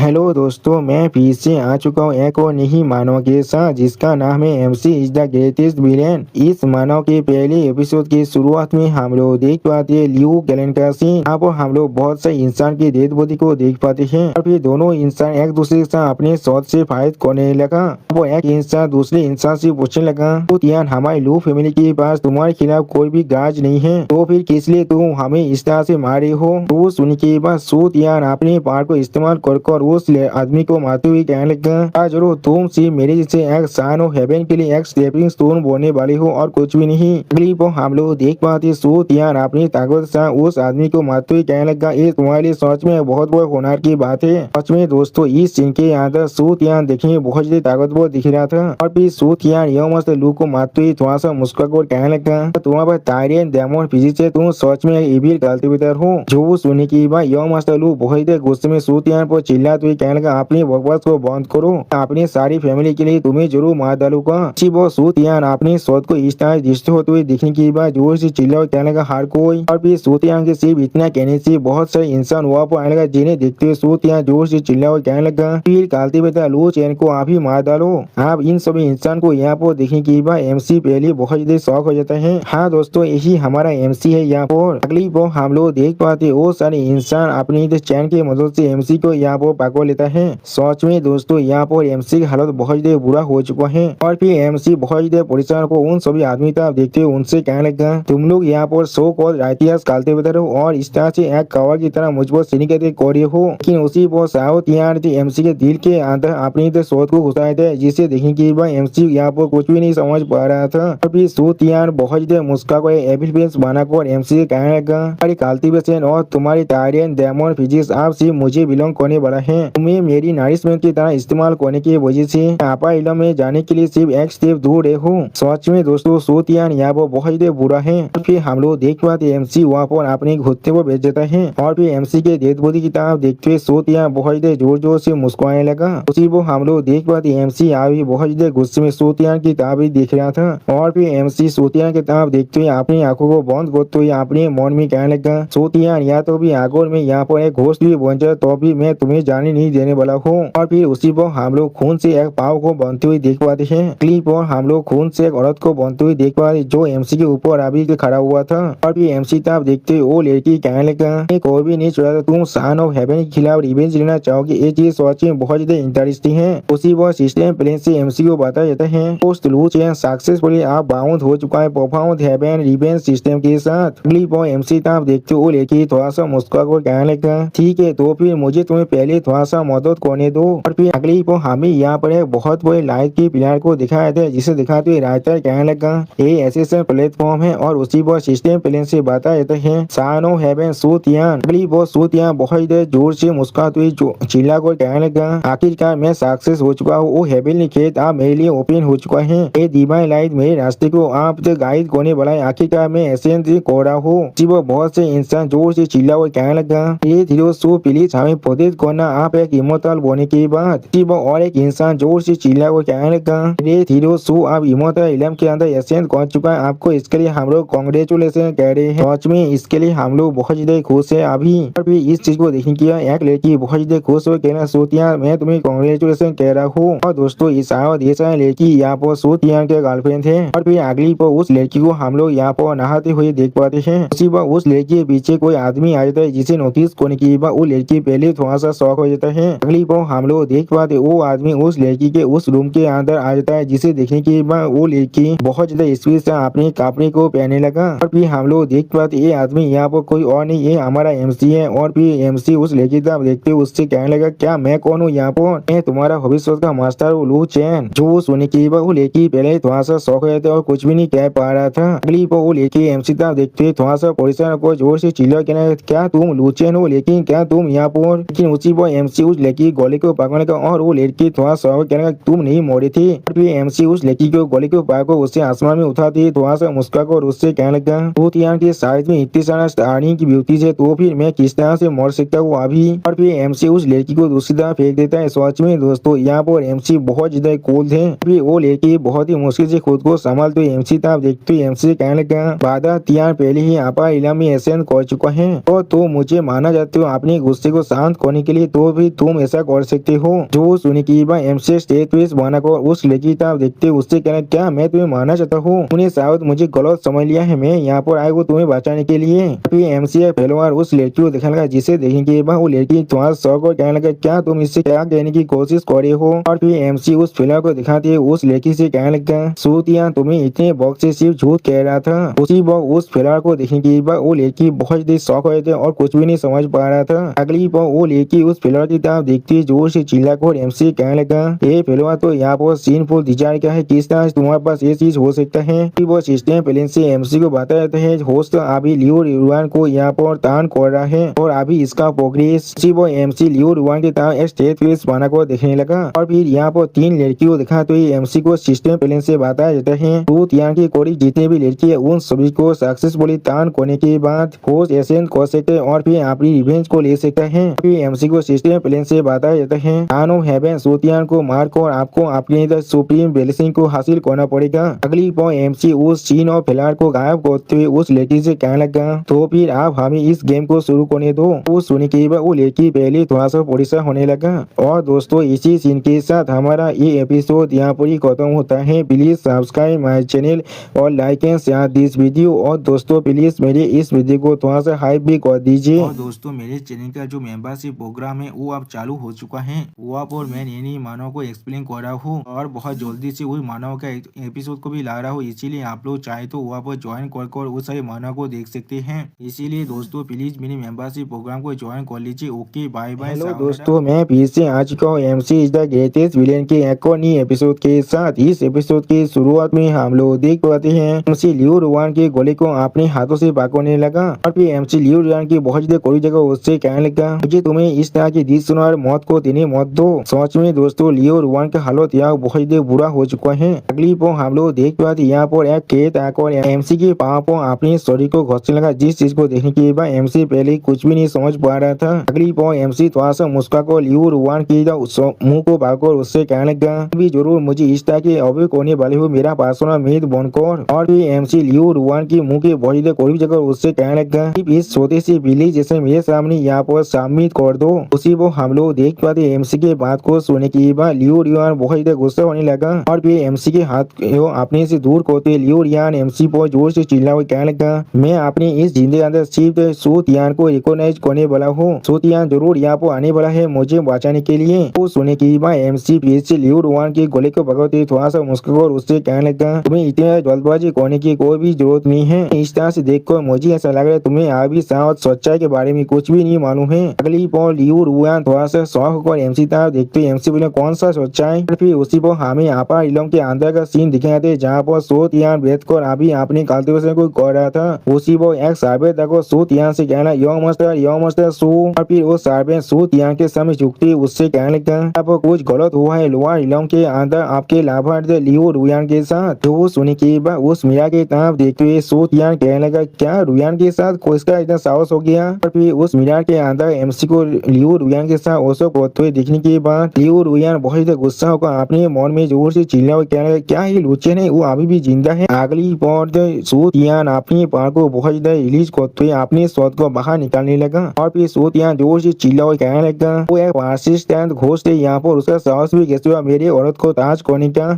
Hello दोस्तों, मैं फिर से आ चुका हूँ एक और नई मानव के साथ जिसका नाम है MC is the greatest villain. इस मानव के पहले एपिसोड की शुरुआत में हम लोग देख पाते हैं ल्यू गैलन का सीन। यहाँ पर हम लोग बहुत से इंसान की डेड बॉडी को देख पाते हैं और फिर दोनों इंसान एक दूसरे के साथ अपने शॉट से फाइट करने लगा। वो एक इंसान दूसरे इंसान से पूछने लगा, तो यार हमारे लू फैमिली के पास तुम्हारे खिलाफ कोई भी गाज नहीं है, तो फिर किस लिए तुम हमें इस तरह से मारे हो। तो सुनने के बाद सूत यान अपने पार को इस्तेमाल कर उस आदमी को मारते हुए कहने लगा, जरूर तुम सिर्फ मेरे जैसे एक सन ऑफ हेवन के लिए एक स्टेपिंग स्टोन बोलने वाले हो और कुछ भी नहीं। अगली वो हम लोग देख पाते सूत यान अपनी ताकत से उस आदमी को मारते हुए कहने लगा, ये तुम्हारे लिए सच में बहुत बड़ा होनर की बात है। सच में दोस्तों, इस सीन के अंदर सूत यान देखने में बहुत ज्यादा ताकतवर दिख रहा था और फिर सूत यान यह मस्त लू को मारते हुए थोड़ा सा मुस्कुराकर कहने लगा, तुम्हारे पास टायरियन डेमन फिजिक्स है, तुम सच में इविल कल्टिवेटर हो। जो सुनने की बात यह मस्त लू बहुत गुस्से में सूत यान पर चिल्लाते हुए कहने लगा, अपनी बकवास को बंद करो, अपनी सारी फैमिली के लिए तुम्हें जरूर मार डालूंगा। वो सूत यान अपने शॉट को इस तरह डिस्ट्रॉय होते हुए दिखने के बाद जोर से चिल्ला और कहने लगा, हर कोई। और फिर सूत यान के सिर्फ इतना कहने से बहुत सारे इंसान वहाँ पर आने लगा, जिन्हें देखते हुए सूत यान जोर से चिल्ला और कहने लगा, फिर कल्टिवेटर लू चैन को आप ही मार डालो। आप इन सभी इंसान को यहाँ पर देखने के बाद एमसी पहले बहुत ज्यादा शौक हो जाता है। हाँ दोस्तों, यही हमारा एमसी है। यहाँ पर अगली वो हम लोग देख पाते वो सारे इंसान अपनी चैन की मदद से एमसी को यहाँ पर पकड़ लेता है। सच में दोस्तों, यहाँ पर एमसी की हालत बहुत ज्यादा बुरा हो चुका है और फिर एमसी बहुत ज्यादा परेशान को उन सभी आदमी का देखते हुए उनसे कहने लगा, तुम लोग यहाँ पर सो कॉल राइटियर्स कल्टिवेटर हो और इस तरह से एक कवर की तरह मुझ पर सिनिकते कर रहे हो। लेकिन उसी पर साउथ यार एमसी के दिल के अंदर अपनी सोच को घुसाए थे, जिसे देखने के बाद एमसी यहाँ पर कुछ भी नहीं समझ पा रहा था। और फिर सूत यार बहुत ज्यादा मुस्का को एविल फेस बनाकर एमसी से कहने लगा, तुम्हारी कल्टिवेशन और तुम्हारी टायरियन डेमन फिजिक्स आप सिर्फ मुझे बिलोंग करने वाला है। तुम्हें मेरी नरिशमेंट की तरह इस्तेमाल करने की वजह से आपा इलम में जाने के लिए सिर्फ एक स्टेप दूर रहे हो। सच में दोस्तों, सूत यान यहाँ पर बहुत ज्यादा बुरा है। और फिर हम लोग देख पाते एमसी वहाँ पर अपने घुटने को बेच देता है और फिर एमसी के डेड बॉडी की तरफ देखते हुए सूत यान बहुत ज्यादा जोर जोर से मुस्कुराने लगा। उसी वो हम लोग देख पाते एमसी अभी बहुत ज्यादा गुस्से में सूत यान की तरफ ही देख रहा था और फिर एमसी सूत यान की तरफ देखते हुए अपनी आंखों को बंद करते हुए अपने मन में कहने लगा, सूत यान या तो भी आगोर में यहाँ पर एक घोस्ट भी बन जाए तो भी मैं तुम्हें जाने नहीं देने वाला हूँ। और फिर उसी पर हम लोग खून से एक पाव को बनते हुए देख पाते हैं। क्लिप पर हम लोग खून से एक औरत को बनते हुए देख पाते जो एमसी के ऊपर अभी खड़ा हुआ था। और फिर एमसी तब देखते वो लड़की कहने लगा, कोई भी नहीं चाहता तुम सन ऑफ हेवन के खिलाफ रिवेंज लेना चाहोगे, ये चीज सच में बहुत ज्यादा इंटरेस्टिंग है। उसी पर सिस्टम प्लेन से एमसी को बताया जाता है पोस्ट लू चैन सक्सेसफुली आप बाउंड हो चुका है परफॉर्म हेवन रिवेंज सिस्टम के साथ। क्लिप पर एमसी तब देखते वो लड़की थोड़ा सा मुस्कुरा कर कहने लगा, ठीक है तो फिर मुझे तुम्हें पहले थोड़ा सा मदद करने दो। और फिर अगली पर हमें यहाँ पर एक बहुत बड़े लाइट की पिलर को दिखाया था, जिसे दिखाते हुए राइटर कहने लगा, ये एसेसन प्लेटफॉर्म है और उसी पर सिस्टम प्लेन से बताया जाता है सन ऑफ हेवन सूत यान। अगली वो सूत यान बहुत जोर से मुस्कुराते हुए चिल्ला कर कहने लगा, आखिरकार मैं सक्सेस हो चुका हूँ, वो हेवनली खेत आप मेरे लिए ओपन हो चुका है। ये डिवाइन लाइट मेरे रास्ते को आप गाइड करने वाला है, आखिरकार मैं एसेंस कर रहा हूँ। बहुत से इंसान जोर से चिल्ला और कहने लगा, ये धीरे सो प्लीज हमें प्रोटेक्ट करना, आप एक इमोर्टल होने के बाद। और एक इंसान जोर से चिल्ला और कहने लगा, ये धीरे सो आप इमोर्टल इलम के अंदर एसेंस कर चुका है, आपको इसके लिए हम लोग कांग्रेचुलेशन कह रहे हैं। सच में इसके लिए हम लोग बहुत ज्यादा खुश है अभी। और फिर इस चीज को देखने की एक लड़की बहुत ज्यादा खुश हो कहना, सूतियान मैं तुम्हें कांग्रेचुलेशन कह रहा हूँ। और दोस्तों इस लड़की यहाँ पर सूतियान के गर्लफ्रेंड थे। और फिर अगली पर उस लड़की को हम लोग यहाँ पर नहाते हुए देख पाते हैं। उसी पर उस लड़की के पीछे कोई आदमी आ जाता है, जिसे नोटिस करने के बाद वो लड़की पहले थोड़ा सा शॉक हो जाता है। अगली पर हम लोग देख पाते वो आदमी उस लड़की के उस रूम के अंदर आ जाता है, जिसे देखने के बाद वो लड़की बहुत ज्यादा स्पीड से अपने कपड़े को पहनने लगा। और फिर हम लोग देख पाते ये आदमी यहाँ पर कोई और नहीं, ये हमारा एमसी है। और फिर एमसी उस लड़की का देखते उससे कहने लगा, क्या मैं कौन हूँ यहाँ पर, मैं तुम्हारा भविष्य का मास्टर हूँ लू चैन। जो सुनने के बाद वो लड़की पहले थोड़ा सा शौक हो जाता है और कुछ भी नहीं कह पा रहा था। अगली पर वो लड़की एमसी का देखते थोड़ा सा परेशान को जोर से चिल्ला कहना, क्या तुम लू चैन हो, लेकिन क्या तुम यहाँ पर। लेकिन उसी पर एमसी उस लड़की गोली को पकड़ने का और वो लड़की थोड़ा सा कहने का, तुम नहीं मोड़ी थी। और फिर एमसी उस लड़की को गोली को पकड़ उससे आसमान में उठाती थोड़ा सा मुस्कुरा कर उससे कहने लगा, सूत यान के साइड में इतनी सारा स्टार्निंग की ब्यूटी है, तो फिर मैं किस तरह से मर सकता हूँ अभी। और फिर एमसी उस लड़की को दूसरी तरफ फेंक देता है। सच में दोस्तों यहाँ पर एमसी बहुत ज्यादा कूल थे। फिर वो लड़की बहुत ही मुश्किल से खुद को संभालते हुए एमसी तरफ देखते हुए एमसी कहने लगा, बाधा तियान पहले ही आपा इलाम में एसेंस कर चुका है और तो मुझे माना जाते हो अपने गुस्से को शांत करने के लिए, तो तो भी तुम ऐसा कर सकते हो। जो सुनी की बात एमसी स्टेज पे बना कर उस लड़की तरफ देखते उससे कहना, क्या मैं तुम्हें मारना चाहता हूँ? तूने शायद मुझे गलत समझ लिया है, मैं यहाँ पर आया हूँ तुम्हें बचाने के लिए। फिर एमसी पहली बार उस लड़की को देखने लगा, जिसे देखने के बाद वो लड़की थोड़ा शौक और कहने लगा, क्या तुम इससे क्या कहने की कोशिश कर रहे हो? और फिर एमसी उस फिल्म को दिखाते उस लड़की से कहने लगा, सूतिया तुम्हें इतने वक्त से सिर्फ झूठ कह रहा था। उसी वक्त उस फिल्म को देखने के बाद वो लड़की बहुत ही शौक हुए थे और कुछ भी नहीं समझ पा रहा था। अगली बार वो लड़की उस फिल्म की तरफ देखती जोर से चिल्लाकर एमसी कहने लगा, ये फिल्म तो यहाँ पर सीनफुल डिजाइन का है, किस तरह तुम्हारे पास ये चीज हो सकता है? वो सिस्टम प्लेन से एमसी को बता देते हैं, होस्ट अभी लियो रुआन को यहाँ पर तान कर रहा है और अभी इसका प्रोग्रेस। वो एमसी लियो रुआन की तरह स्टेज प्लेस बना कर देखने लगा और फिर यहाँ पर 3 लड़कियों को दिखा तो एमसी को सिस्टम प्लेन से बताया जाता है, तो यहाँ की कोई जितने भी लड़की है उन सभी को सक्सेसफुली तान करने के बाद होस्ट एसेंट कर सकते और फिर अपनी रिवेंज को ले सकता है। फिर एमसी को सिस्टम प्लेन से बताया जाता है, आनो हेवन सूतियान को मारकर आपको अपनी सुप्रीम ब्लेसिंग को हासिल करना पड़ेगा। अगली बार एमसी उस चीन और फिलहाल को गायब करते हुए उस लड़की से कहने लगा, तो फिर आप हमें इस गेम को शुरू करने दो। वो सुनने के बाद वो लड़की पहले थोड़ा सा परेशान होने लगा। और दोस्तों इसी सीन के साथ हमारा ये एपिसोड यहाँ पर ही खत्म होता है। प्लीज सब्सक्राइब माई चैनल और like and share this video. और दोस्तों प्लीज मेरे इस वीडियो को थोड़ा सा हाइप भी कर दीजिए। और दोस्तों मेरे चैनल का जो मेंबरशिप प्रोग्राम है वो अब चालू हो चुका है। वो आप और मैं नई मानव को एक्सप्लेन कर रहा हूँ और बहुत जल्दी से वही मानव का एपिसोड को भी ला रहा हूँ, इसीलिए आप लोग चाहे तो वहाँ पर ज्वाइन कर उस सारे मानव को देख सकते हैं। इसीलिए दोस्तों प्लीज मेरे मेंबरशिप प्रोग्राम को ज्वाइन कर लीजिए। Okay bye bye. हेलो दोस्तों, मैं फिर से आ चुका हूँ MC is the greatest villain के एक और नई एपिसोड के साथ। इस एपिसोड की शुरुआत में हम लोग देख पाते हैं एमसी लियो रुआन के गोली को अपने हाथों से पकड़ने लगा और फिर एमसी लियो रुआन की बहुत कोई जगह उससे कहने लगा, मुझे तुम्हें इस तरह की दिस सुनार मौत को देने मत दो। सच में दोस्तों लियो रुआन का हालत यहाँ बहुत बुरा हो चुका है। अगली पर हम लोग देख पाते यहाँ पर एक खेत आकर एमसी के पाँव पर अपने शरीर को घसने लगा, जिस चीज को देखने के बाद एमसी पहले कुछ भी नहीं समझ पा रहा था। अगली पर एमसी थोड़ा सा मुस्कुराकर लियो रुआन की मुंह को भागकर उससे कहने लगा, भी जरूर मुझे इस तरह के अभी होने वाले हो मेरा पर्सनल मित्र बनकर। और फिर एमसी लियो रुआन की मुंह के बहुत कोई जगह उससे कहने लगा, इस छोटे से बिल्ली जैसे मेरे सामने यहाँ पर सबमिट कर दो। उसी वो हम लोग देख पाते एमसी के बात को सुनने के बाद लियो रुआन बहुत गुस्सा होने लगा और फिर एमसी के हाथ अपने से दूर करते लियो रुआन एमसी पर जोर से चिल्ला हुआ कहने लगा, मैं अपनी इस जिंदगी के अंदर सिर्फ सूतियान को रिकॉग्नाइज करने वाला हूँ। सूतियान जरूर यहाँ पर आने वाला है मुझे बचाने के लिए। वो सुनने के बाद एमसी फिर से लियो रुआन के गले को पकड़ते थोड़ा सा मुस्कुराकर उससे कहने लगा, तुम्हें इतनी जल्दबाजी करने की कोई भी जरूरत नहीं है। इस तरह से देखकर मुझे ऐसा लग रहा है तुम्हें अभी शायद सच्चाई के बारे में कुछ भी नहीं मालूम है। अगली पर लियो रुआन थोड़ा सा शौक होकर एमसी तरफ देखते एमसी बोले, कौन सा सच्चाई? फिर उसी पर हमें अपर इलम के अंदर का सीन दिखाते जहाँ पर सूतियान बैठकर अभी अपनी कल्टीवेशन को कर रहा था। उसी पर एक सर्वे तक सूतियान से कहना, यो मास्टर सू। और फिर वो सर्वे सूतियान के सामने झुकती उससे कहने लगा, अब कुछ गलत हुआ है लोअर इलम के अंदर आपके लाभार्थी लियो रुआन के साथ। तो सुनी के बाद उस मीरा के तरफ देखते हुए सूतियान कहने लगा, क्या रुआन के साथ किसका इतना साहस हो गया? और फिर उस मीरा के अंदर एमसी को लियो रुआन के साथ ओसो करते हुए दिखने के बाद लियो रुआन बहुत गुस्सा होकर अपने मन में जोर से चिल्ला हुआ कहने लगा, क्या ये लुच्चे ने वो अभी भी जिंदा है? अगली बार सूतियान अपनी पार को बहुत रिलीज करते हुए अपने शॉट को बाहर निकालने लगा और फिर सूतियान जोर से चिल्ला हुआ कहने लगा, वो एक पार्सिस्टेंट घोस्ट है यहाँ पर उसका साहस भी कैसे हुआ मेरे औरत को ताज करने का?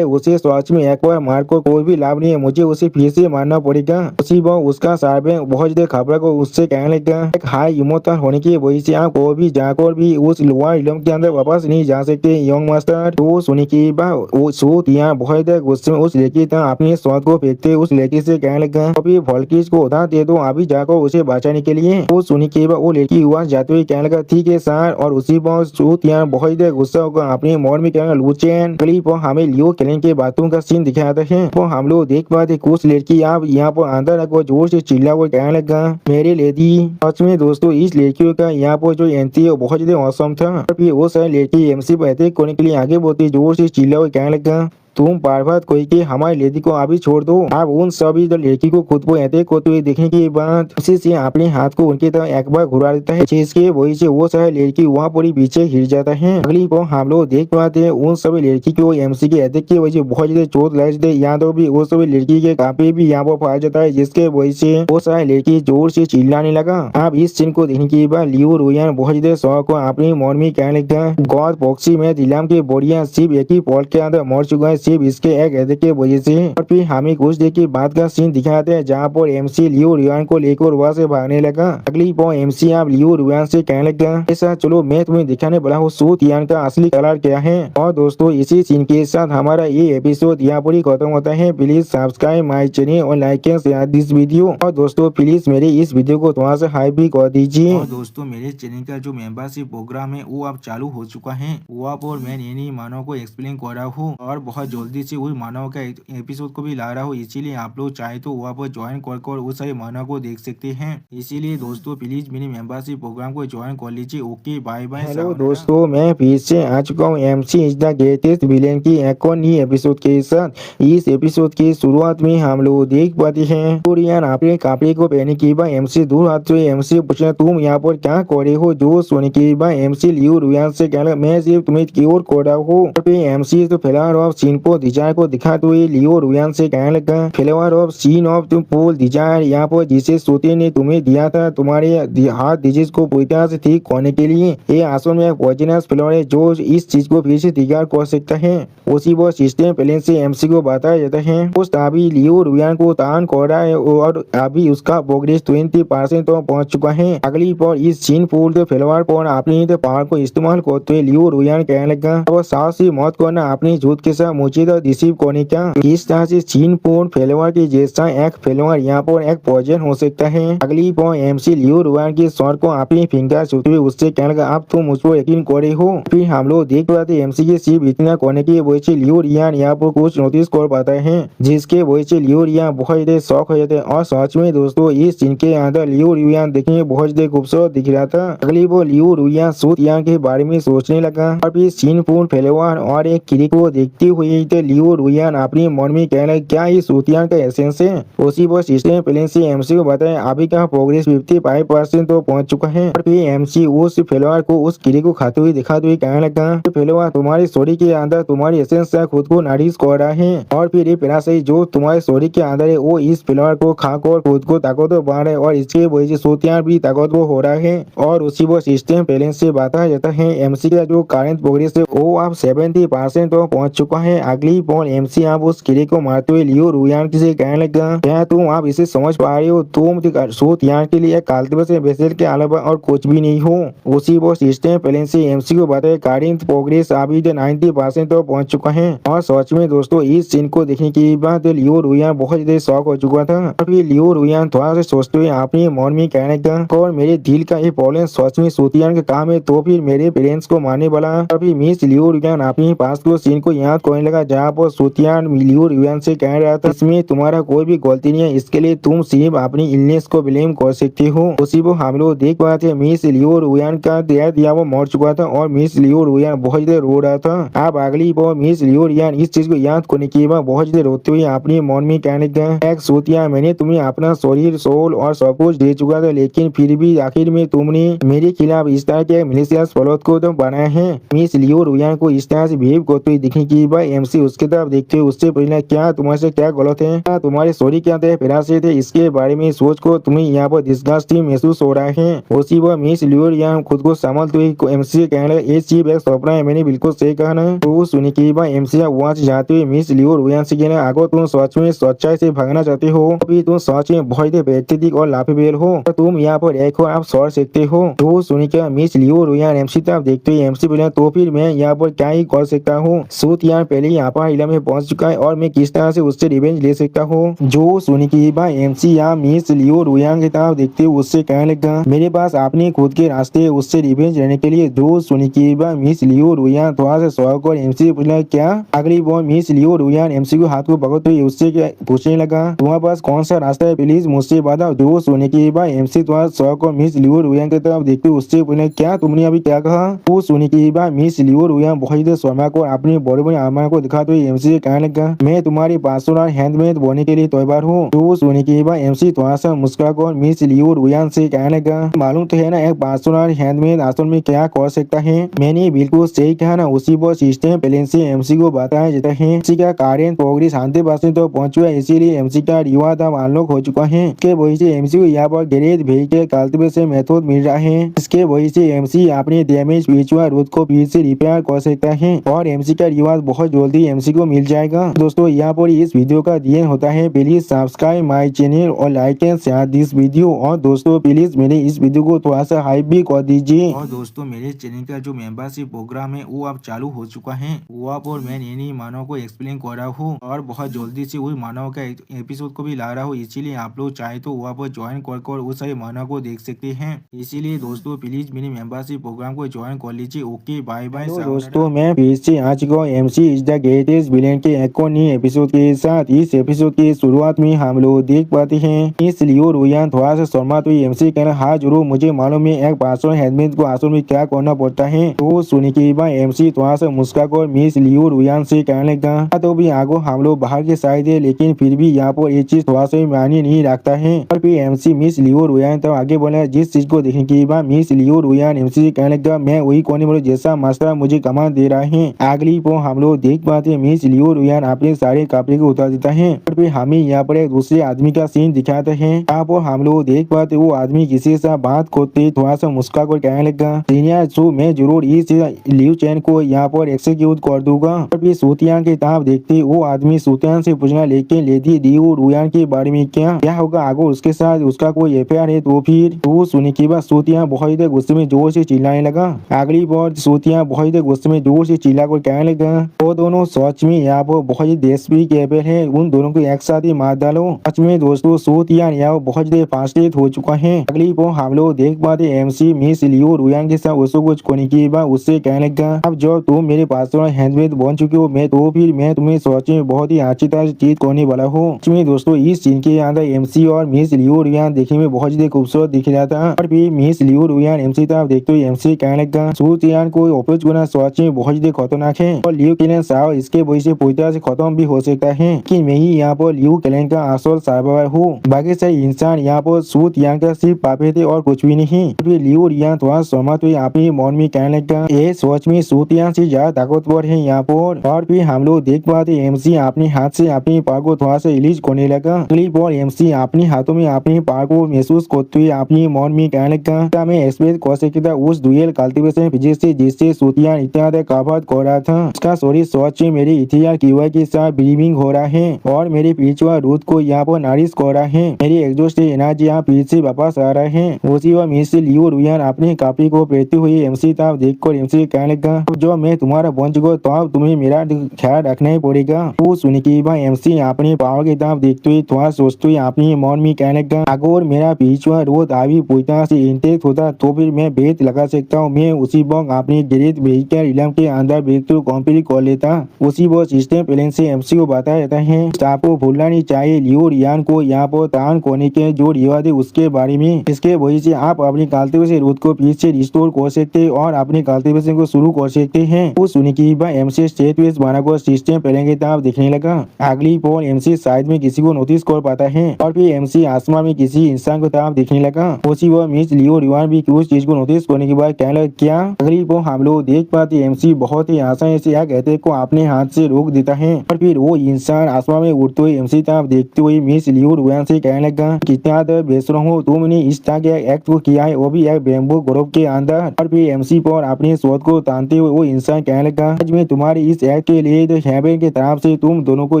उसे सच में एक बार मार को कोई भी लाभ नहीं है, मुझे उसे फिर से मारना पड़ेगा। उसी बार उसका सर्वे बहुत खबर को उससे कहने लगा, एक हाई इमोशनल होने की वजह से आप कोई भी जाकर भी उस लोअर इलम के अंदर वापस नहीं जा सकते यंग मास्टर। तो सुनी की बात वो सूतियान बहुत गुस्से में उस लड़की तरह अपने शॉट को फेंकते उस लड़की से कहने लगा, अभी वल्किस को उधार दे दो अभी जाकर उसे बचाने के लिए। वो सुनी के बाद वो लड़की हुआ जाते हुए कहने लगा, ठीक है सर। और उसी पर सूतियान बहुत गुस्सा होकर अपने मोड़ में कहने लूचेन। गली पर हमें लियो क्लेन के बातों का सीन दिखाता है। तो हम लोग देख पाते कुछ लड़की आप यहाँ पर अंदर रखो जोर से चिल्ला हुआ कहने लगा, मेरे लेडी। सच में दोस्तों इस लड़कियों का यहाँ पर जो एंट्री है बहुत औसम था। फिर वो सारी लड़की एमसी पर अटैक करने के लिए आगे बढ़ती जोर से चिल्ला हुआ कहने लगा, तुम बार बार कोई कि हमारी लड़की को अभी छोड़ दो। अब उन सभी लड़की को खुद को ऐसे करते हुए देखने के बाद उसी से अपने हाथ को उनकी तरफ एक बार घुरा देता है, जिसके वजह से वो सारे लड़की वहाँ पर ही पीछे गिर जाता है। अगली बार हम लोग देख पाते हैं उन सभी लड़की को एमसी के अटैक की वजह से बहुत ज्यादा चोट लग जाती है। यहाँ तो भी वो सभी लड़की के काफी भी यहाँ पर फट जाता है, जिसके वजह से वो सारे लड़की जोर से चिल्लाने लगा। अब इस सीन को देखने के बाद लियो रुयान बहुत ज्यादा शौक को अपनी मन में कहने लगा, गॉड बॉक्सी में दिलाम के बोरिया सिर्फ एक ही पॉल के अंदर मर चुका है, सिर्फ इसके एक अटैक की वजह से। और फिर हमें कुछ देर के बाद का सीन दिखाते हैं जहाँ पर एमसी लियो रुयान को लेकर वहाँ से भागने लगा। अगली बार एमसी आप लियो रुयान से कहने लगा, ऐसा चलो मैं तुम्हें दिखाने वाला हूँ सू तियान का असली कलर क्या है। और दोस्तों इसी सीन के साथ हमारा ये एपिसोड यहाँ पर ही खत्म होता है। प्लीज सब्सक्राइब माई चैनल और like and share this video. और दोस्तों प्लीज मेरे इस वीडियो को थोड़ा सा हाइप भी कर दीजिए। और दोस्तों मेरे चैनल का जो मेंबरशिप प्रोग्राम है वो अब चालू हो चुका है। वहाँ पर मैं नई मानव को एक्सप्लेन कर रहा हूँ और बहुत जल्दी से वही मानव का एपिसोड को भी ला रहा हूँ, इसीलिए आप लोग चाहे तो वहाँ पर ज्वाइन कर उस सारे मानव को देख सकते हैं। इसीलिए दोस्तों प्लीज मेरे मेंबरशिप प्रोग्राम को ज्वाइन कर लीजिए। Okay bye bye. हेलो दोस्तों, मैं फिर से आ चुका हूँ MC is the greatest villain की एक और नई एपिसोड के साथ। इस एपिसोड की शुरुआत में हम लोग देख पाते हैं कोरियन अपने कपड़े को पहने के बाद एमसी दूर हाथ से एमसी पूछना तुम यहाँ पर क्या कर रहे हो। जो सोने के बाद एमसी लियो रुयान से कहना मैं सिर्फ तुम्हें क्योर कर रहा हूँ। एमसी तो फ्लावर ऑफ सीन को डिजायर को दिखाते हुए लियो रुयान से कहने लगा, फ्लावर ऑफ सीन ऑफ तुम पोल डिजायर यहाँ पर जिसे सोते ने तुम्हें दिया था तुम्हारे हार्ट डिजीज को पूरी तरह से ठीक होने के लिए। ये असल में पॉइजनस फ्लावर है जो इस चीज को फिर से तैयार कर सकता है। उसी वो सिस्टम पहले से एमसी को बताया जाता है। उस अभी लियो रुयान को तान कर रहा है और अभी उसका प्रोग्रेस 20% तो पहुंच चुका है। अगली पर इस सीन फूल के फ्लावर पर अपनी पावर को इस्तेमाल करते हुए लियो रुयान कहने लगा, वो साहस से मौत करना अपनी झूठ के साथ मुझे तो रिसीव करने का। इस तरह से सीन फूल फ्लावर के जैसा एक फ्लावर यहाँ पर एक पॉइजन हो सकता है। अगली पर एमसी लियो रुयान के सर को अपनी फिंगर छूते हुए उससे कहने लगा, अब तुम मुझ पर यकीन कर रहे हो। फिर हम लोग देख पाते एमसी के सिर्फ इतना करने की वजह से लियो रुयान यहाँ पर कुछ नोटिस कर पाता है, जिसके वजह से लियो रुयान बहुत ज्यादा शौक हो जाते हैं। और सच में दोस्तों इस सीन के अंदर लियो रुयान देखने में बहुत ज्यादा खूबसूरत दिख रहा था। अगली वो लियो रुयान सू तियान के बारे में सोचने लगा और फिर सीन फूल फ्लावर और एक किरी को देखते हुए तो लियो रुयान अपनी मन में कहना क्या ये सू तियान का एसेंस है। उसी वो सिस्टम प्लेन से एमसी को बताया अभी का प्रोग्रेस 55% तो पहुंच चुका है। और फिर एमसी उस फ्लावर को उस किरी को खाते हुए दिखाते हुए कहने लगा, फ्लावर तुम्हारी स्टोरी के अंदर तुम्हारी एसेंस से खुद को नरिश कर रहा है और फिर ये पैरासाइट जो तुम्हारे स्टोरी के अंदर है वो इस फ्लावर को खाकर खुद को ताकतवर बना रहा है और इसके वजह से सू तियान भी ताकतवर हो रहा है। और उसी वो सिस्टम बैलेंस से बताया जाता है एमसी का जो करंट प्रोग्रेस है वो अब 70% तो पहुंच चुका है। अगली बॉल एमसी आप उस किले को मारते हुए लियो रुयान से कहने लगा, क्या तुम आप इसे समझ पा रहे हो, तुम सू तियान के लिए काल्टिवेट वेसल के अलावा और कुछ भी नहीं हो। उसी वो सिस्टम बैलेंस से एमसी को बताया करंट प्रोग्रेस अभी 90% तो पहुंच चुका है। और सच में दोस्तों इस सीन को देखने के बाद लियो रुयान बहुत ज्यादा शौक हो चुका था। और फिर लियो रुयान थोड़ा सा सोचते हुए अपने मन में कहने लगा, और मेरे दिल का ये प्रॉब्लम सच में सू तियान का काम है तो फिर मेरे पेरेंट्स को मारने वाला। और फिर मिस लियो रुयान अपने पास को सीन को याद करने लगा जहाँ पर सू तियान लियो रुयान से कह रहा था इसमें तुम्हारा कोई भी गलती नहीं है, इसके लिए तुम सिर्फ अपनी इलनेस को ब्लेम कर सकते हो। उसी को हम लोग देख पाए थे मिस लियो रुयान का दिया वो मर चुका था और मिस लियो रुयान बहुत ज्यादा रो रहा था। अब अगली बार मिस लियो रुयान इस चीज को याद करने के बाद बहुत ज्यादा रोते हुए अपने मन में कहने लगा, सू तियान मैंने तुम्हें अपना शरीर सोल और सब कुछ दे चुका था लेकिन फिर भी आखिर में तुमने मेरे खिलाफ इस तरह के मिलिशियस प्लॉट को तो बनाया है। मिस लियो रुयान को इस तरह से बिहेव करते हुए दिखने की बाद एमसी उसके तरफ देखते हुए उससे पूछना, क्या तुम्हारे क्या गलत है, क्या तुम्हारे सॉरी क्या थे पैरासाइट थे, इसके बारे में सोच को तुम्हें यहाँ पर डिस्गस्टिंग महसूस हो रहा है। उसी वह मिस लियो रुयान खुद को संभालते हुए एमसी से कहने लगा, ये चीज एक सपना है, मैंने बिल्कुल सही कहा ना। तो सुनने के बाद एमसी वहाँ से जाते हुए मिस लियो रुयान से कहना, अगर तुम सच में सच्चाई से भागना चाहते हो अभी तुम सच में बहुत बेहतरीन और लाफेबेल हो तो तुम यहाँ पर एक और आप सौर सकते हो। तो सुनने के मिस लियो रुयान एमसी तरफ देखते हुए एमसी बोला, तो फिर मैं यहाँ पर क्या ही कर सकता हूँ, सू तियान पहले यहाँ पर इला में पहुंच चुका है और मैं किस तरह से उससे रिवेंज ले सकता हूँ। जो सुनने के बाद एमसी यहाँ मिस लियो रुयान की तरफ देखते हुए उससे कहने लगा, मेरे पास अपने खुद के रास्ते उससे रिवेंज लेने के लिए। जो सुनने के बाद मिस लियो रुयान थोड़ा सा शौक और एमसी से पूछना, क्या। अगली बार मिस लियो रुयान एमसी को हाथ को पकड़ते हुए उससे पूछने लगा, तुम्हारे पास कौन सा रास्ता है, प्लीज मुझसे बताओ। जो सुनने के बाद एमसी थोड़ा शौक और मिस लियो रुयान की तरफ देखते हुए उससे पूछना, क्या तुमने अभी क्या कहा। वो सुनने के बाद मिस लियो रुयान बहुत शर्मा को अपनी बड़े बड़े आत्मा को दिखाते हुए एमसी से कहने लगा, मैं तुम्हारी पासवान हैंडमेड बोने के लिए तैयार हूँ। तो सुनने के बाद एमसी थोड़ा सा मुस्कुराकर मिस लियो रुयान से कहने लगा, मालूम तो है ना एक पासवान हैंडमेड असल में क्या कर सकता है। मैंने बिल्कुल सही कहा ना। उसी पर सिस्टम प्लान से एमसी को बताया जाता है। एमसी का कार्य प्रोग्रेस 100% तो पहुंच चुका है, इसीलिए एमसी का रिवार्ड अब अनलॉक हो चुका है। इसके वजह से एमसी को यहाँ पर ग्रेट व्हीकल कल्टीवेशन मेथड मिल रहा है। इसके वजह से एमसी अपने डैमेज पिछुआ रोड को फिर से रिपेयर कर सकता है और एमसी का रिवार्ड बहुत जल्दी एमसी को मिल जाएगा। दोस्तों यहाँ पर इस वीडियो का दी होता है। प्लीज सब्सक्राइब माई चैनल और like and share this video. और दोस्तों प्लीज मेरे इस वीडियो को थोड़ा सा हाइप भी कर दीजिए। और दोस्तों मेरे चैनल का जो मेंबरशिप प्रोग्राम है वो अब चालू हो चुका है। वहाँ पर मैं नई मानव को एक्सप्लेन कर रहा हूँ और बहुत जल्दी से वही मानव का एपिसोड को भी ला रहा हूँ। इसीलिए आप लोग चाहे तो वहाँ पर ज्वाइन कर उस सारे मानव को देख सकते हैं। इसीलिए दोस्तों प्लीज मेरे मेंबरशिप प्रोग्राम को ज्वाइन कर लीजिए। Okay bye bye. दोस्तों मैं फिर से आ चुका हूँ MC is the greatest villain के एक और नए एपिसोड के साथ। इस एपिसोड की शुरुआत में हम लोग देख पाते हैं इस लियो रुयान थोड़ा सा शर्माते हुए एमसी कहना, हाँ जरूर, मुझे मालूम है एक पासवान हैंडमेड को असल में क्या करना पड़ता है। तो सुनने के बाद एमसी थोड़ा सा मुस्कुराकर मिस लियो रुयान से कहने लगा, तो भी आगो हम लोग बाहर के साइड है, लेकिन फिर भी यहाँ पर ये चीज थोड़ा सा मायने नहीं रखता है। और फिर एमसी मिस लियो रुयान तो आगे बोला, जिस चीज को देखने के बाद मिस लियो रुयान एमसी से कहने लगा, मैं वही कोने वाले जैसा मास्टर मुझे कमान दे रहा है। अगली को हम लोग देख पाते हैं मिस लियो रुयान अपने सारे कपड़े को उतार देता है और फिर हमें यहाँ पर एक दूसरे आदमी का सीन दिखाते हैं। यहाँ पर हम लोग देख पाते वो आदमी किसी से बात करते थोड़ा सा मुस्कुरा कर कहने लगा, सीनियर सो मैं जरूर इस लियो चैन को यहाँ पर एक्सिक्यूट कर दूंगा। और फिर सूतियान की ताब देखते वो आदमी सूतियान से पूछना, लेकिन लेडी लियो रुयान के बारे में क्या होगा अगर उसके साथ उसका कोई एफआईआर है तो फिर। तो सुनने के बाद सूतियान बहुत ही गुस्से में जोर से चिल्लाने लगा। अगली बार सूतियान बहुत ही गुस्से में जोर से चिल्ला कर कहने लगा, वो दोनों सच में यहाँ पर बहुत ही देशप्रिय कैपेबल है, उन दोनों को एक साथ ही मार डालो। सच में दोस्तों सूतियान यहाँ बहुत ही फास्टेड हो चुका है। अगली बार हम लोग देख पाते एमसी मिस लियो रुयान के साथ उसको कुछ करने के बाद उससे कहने लगा, अब जो तुम मेरे पास हैंडमेड बन चुके हो मैं तो फिर मैं तुम्हें सच में बहुत ही अच्छी तरह से चीज करने वाला हूँ। इसमें दोस्तों इस सीन के अंदर एमसी और मिस लियो रुयान देखने में बहुत ही खूबसूरत दिख रहा था। और फिर मिस लियो रुयान एमसी तरफ देखते हुए एमसी कहने लगा, सूतियान को अप्रोच करना सच में बहुत ही खतरनाक है और लियो क्लैन साहब इसके वजह से पूरी तरह से खत्म भी हो सकता है कि मैं ही यहाँ पर लियो क्लैन का असल सर्वाइवर हूँ। बाकी सारे इंसान यहाँ पर सूतियान का सिर्फ पापे थे और कुछ भी नहीं। फिर लियो रुयान थोड़ा सहमत हुए अपने मन में कहने लगा, ये सच में सूतियान से ज्यादा ताकतवर है यहाँ पर। और फिर हम लोग देख पाते एमसी अपने हाथ से अपने पार को थोड़ा सा रिलीज करने लगा। अगली बार एमसी अपने हाथों में अपने पार को महसूस करते हुए अपने मन में कहने लगा, मैं एक्सप्रेस कर सकता उस डुएल कल्टीवेशन फिजिक्स से जिससे सूतियान इतना कवर कर रहा था। उसका शरीर सच में मेरे इथिया कीवा के साथ ब्रीविंग हो रहा है और मेरे पिछुआ रूट को यहाँ पर नारिश कर रहा है। मेरी एग्जॉस्ट एनर्जी यहाँ फिर से वापस आ रहा है। उसी वक्त मिस लियो रुयान अपने कपड़े को पहनते हुए एमसी तरफ देखकर एमसी कहने लगा, जो मैं तुम्हारा बन चुका तो अब तुम्हें मेरा ख्याल रखना ही पड़ेगा। वो सुन के बाद एमसी अपने पावर की तरफ देखते हुए थोड़ा सोचते हुए अपने मन में कहने लगा, अगर मेरा पिछुआ रूट अभी पूरी तरह से इंटेक्ट होता तो फिर मैं बेत लगा सकता हूँ। मैं उसी वक्त अपने ग्रेट व्हीकल इलम के अंदर ब्रेक थ्रू कंप्लीट कर लेता। उसी वक्त सिस्टम प्लान से एमसी को बताया जाता है आपको भूलना नहीं चाहिए लियो रियान को यहाँ पर तान करने के जो रिवाज है उसके बारे में। इसके वजह से आप अपनी कल्टीवेशन रूट को फिर से रिस्टोर कर सकते हैं और अपनी कल्टीवेशन को शुरू कर सकते हैं। वो सुनने के बाद एमसी स्टेट वेस्ट बनाकर सिस्टम प्लान की तरफ देखने लगा। अगली पल एमसी साइड में किसी को नोटिस कर पाता है और फिर एमसी आसमान में किसी इंसान को तरफ देखने लगा। उसी वह मिस लियो रिवान भी उस चीज को नोटिस करने के बाद कहने लगा, क्या। अगली पल हम लोग देख पाते एमसी बहुत ही आसानी से यह कहते को अपने हाथ से रोक देता है और फिर वो इंसान आसमान में उड़ते हुए एमसी तरफ देखते हुए मिस लियो रिवान से कहने लगा, कितना बेशरम हो तुमने इस तरह के एक्ट को किया है, वो भी एक बेम्बू ग्रुप के अंदर। और फिर एमसी पर अपने शोध को तानते हुए वो इंसान कहने लगा, आज मैं तुम्हारी इस एक्ट के लिए तो हेवन की तरफ से तुम दोनों को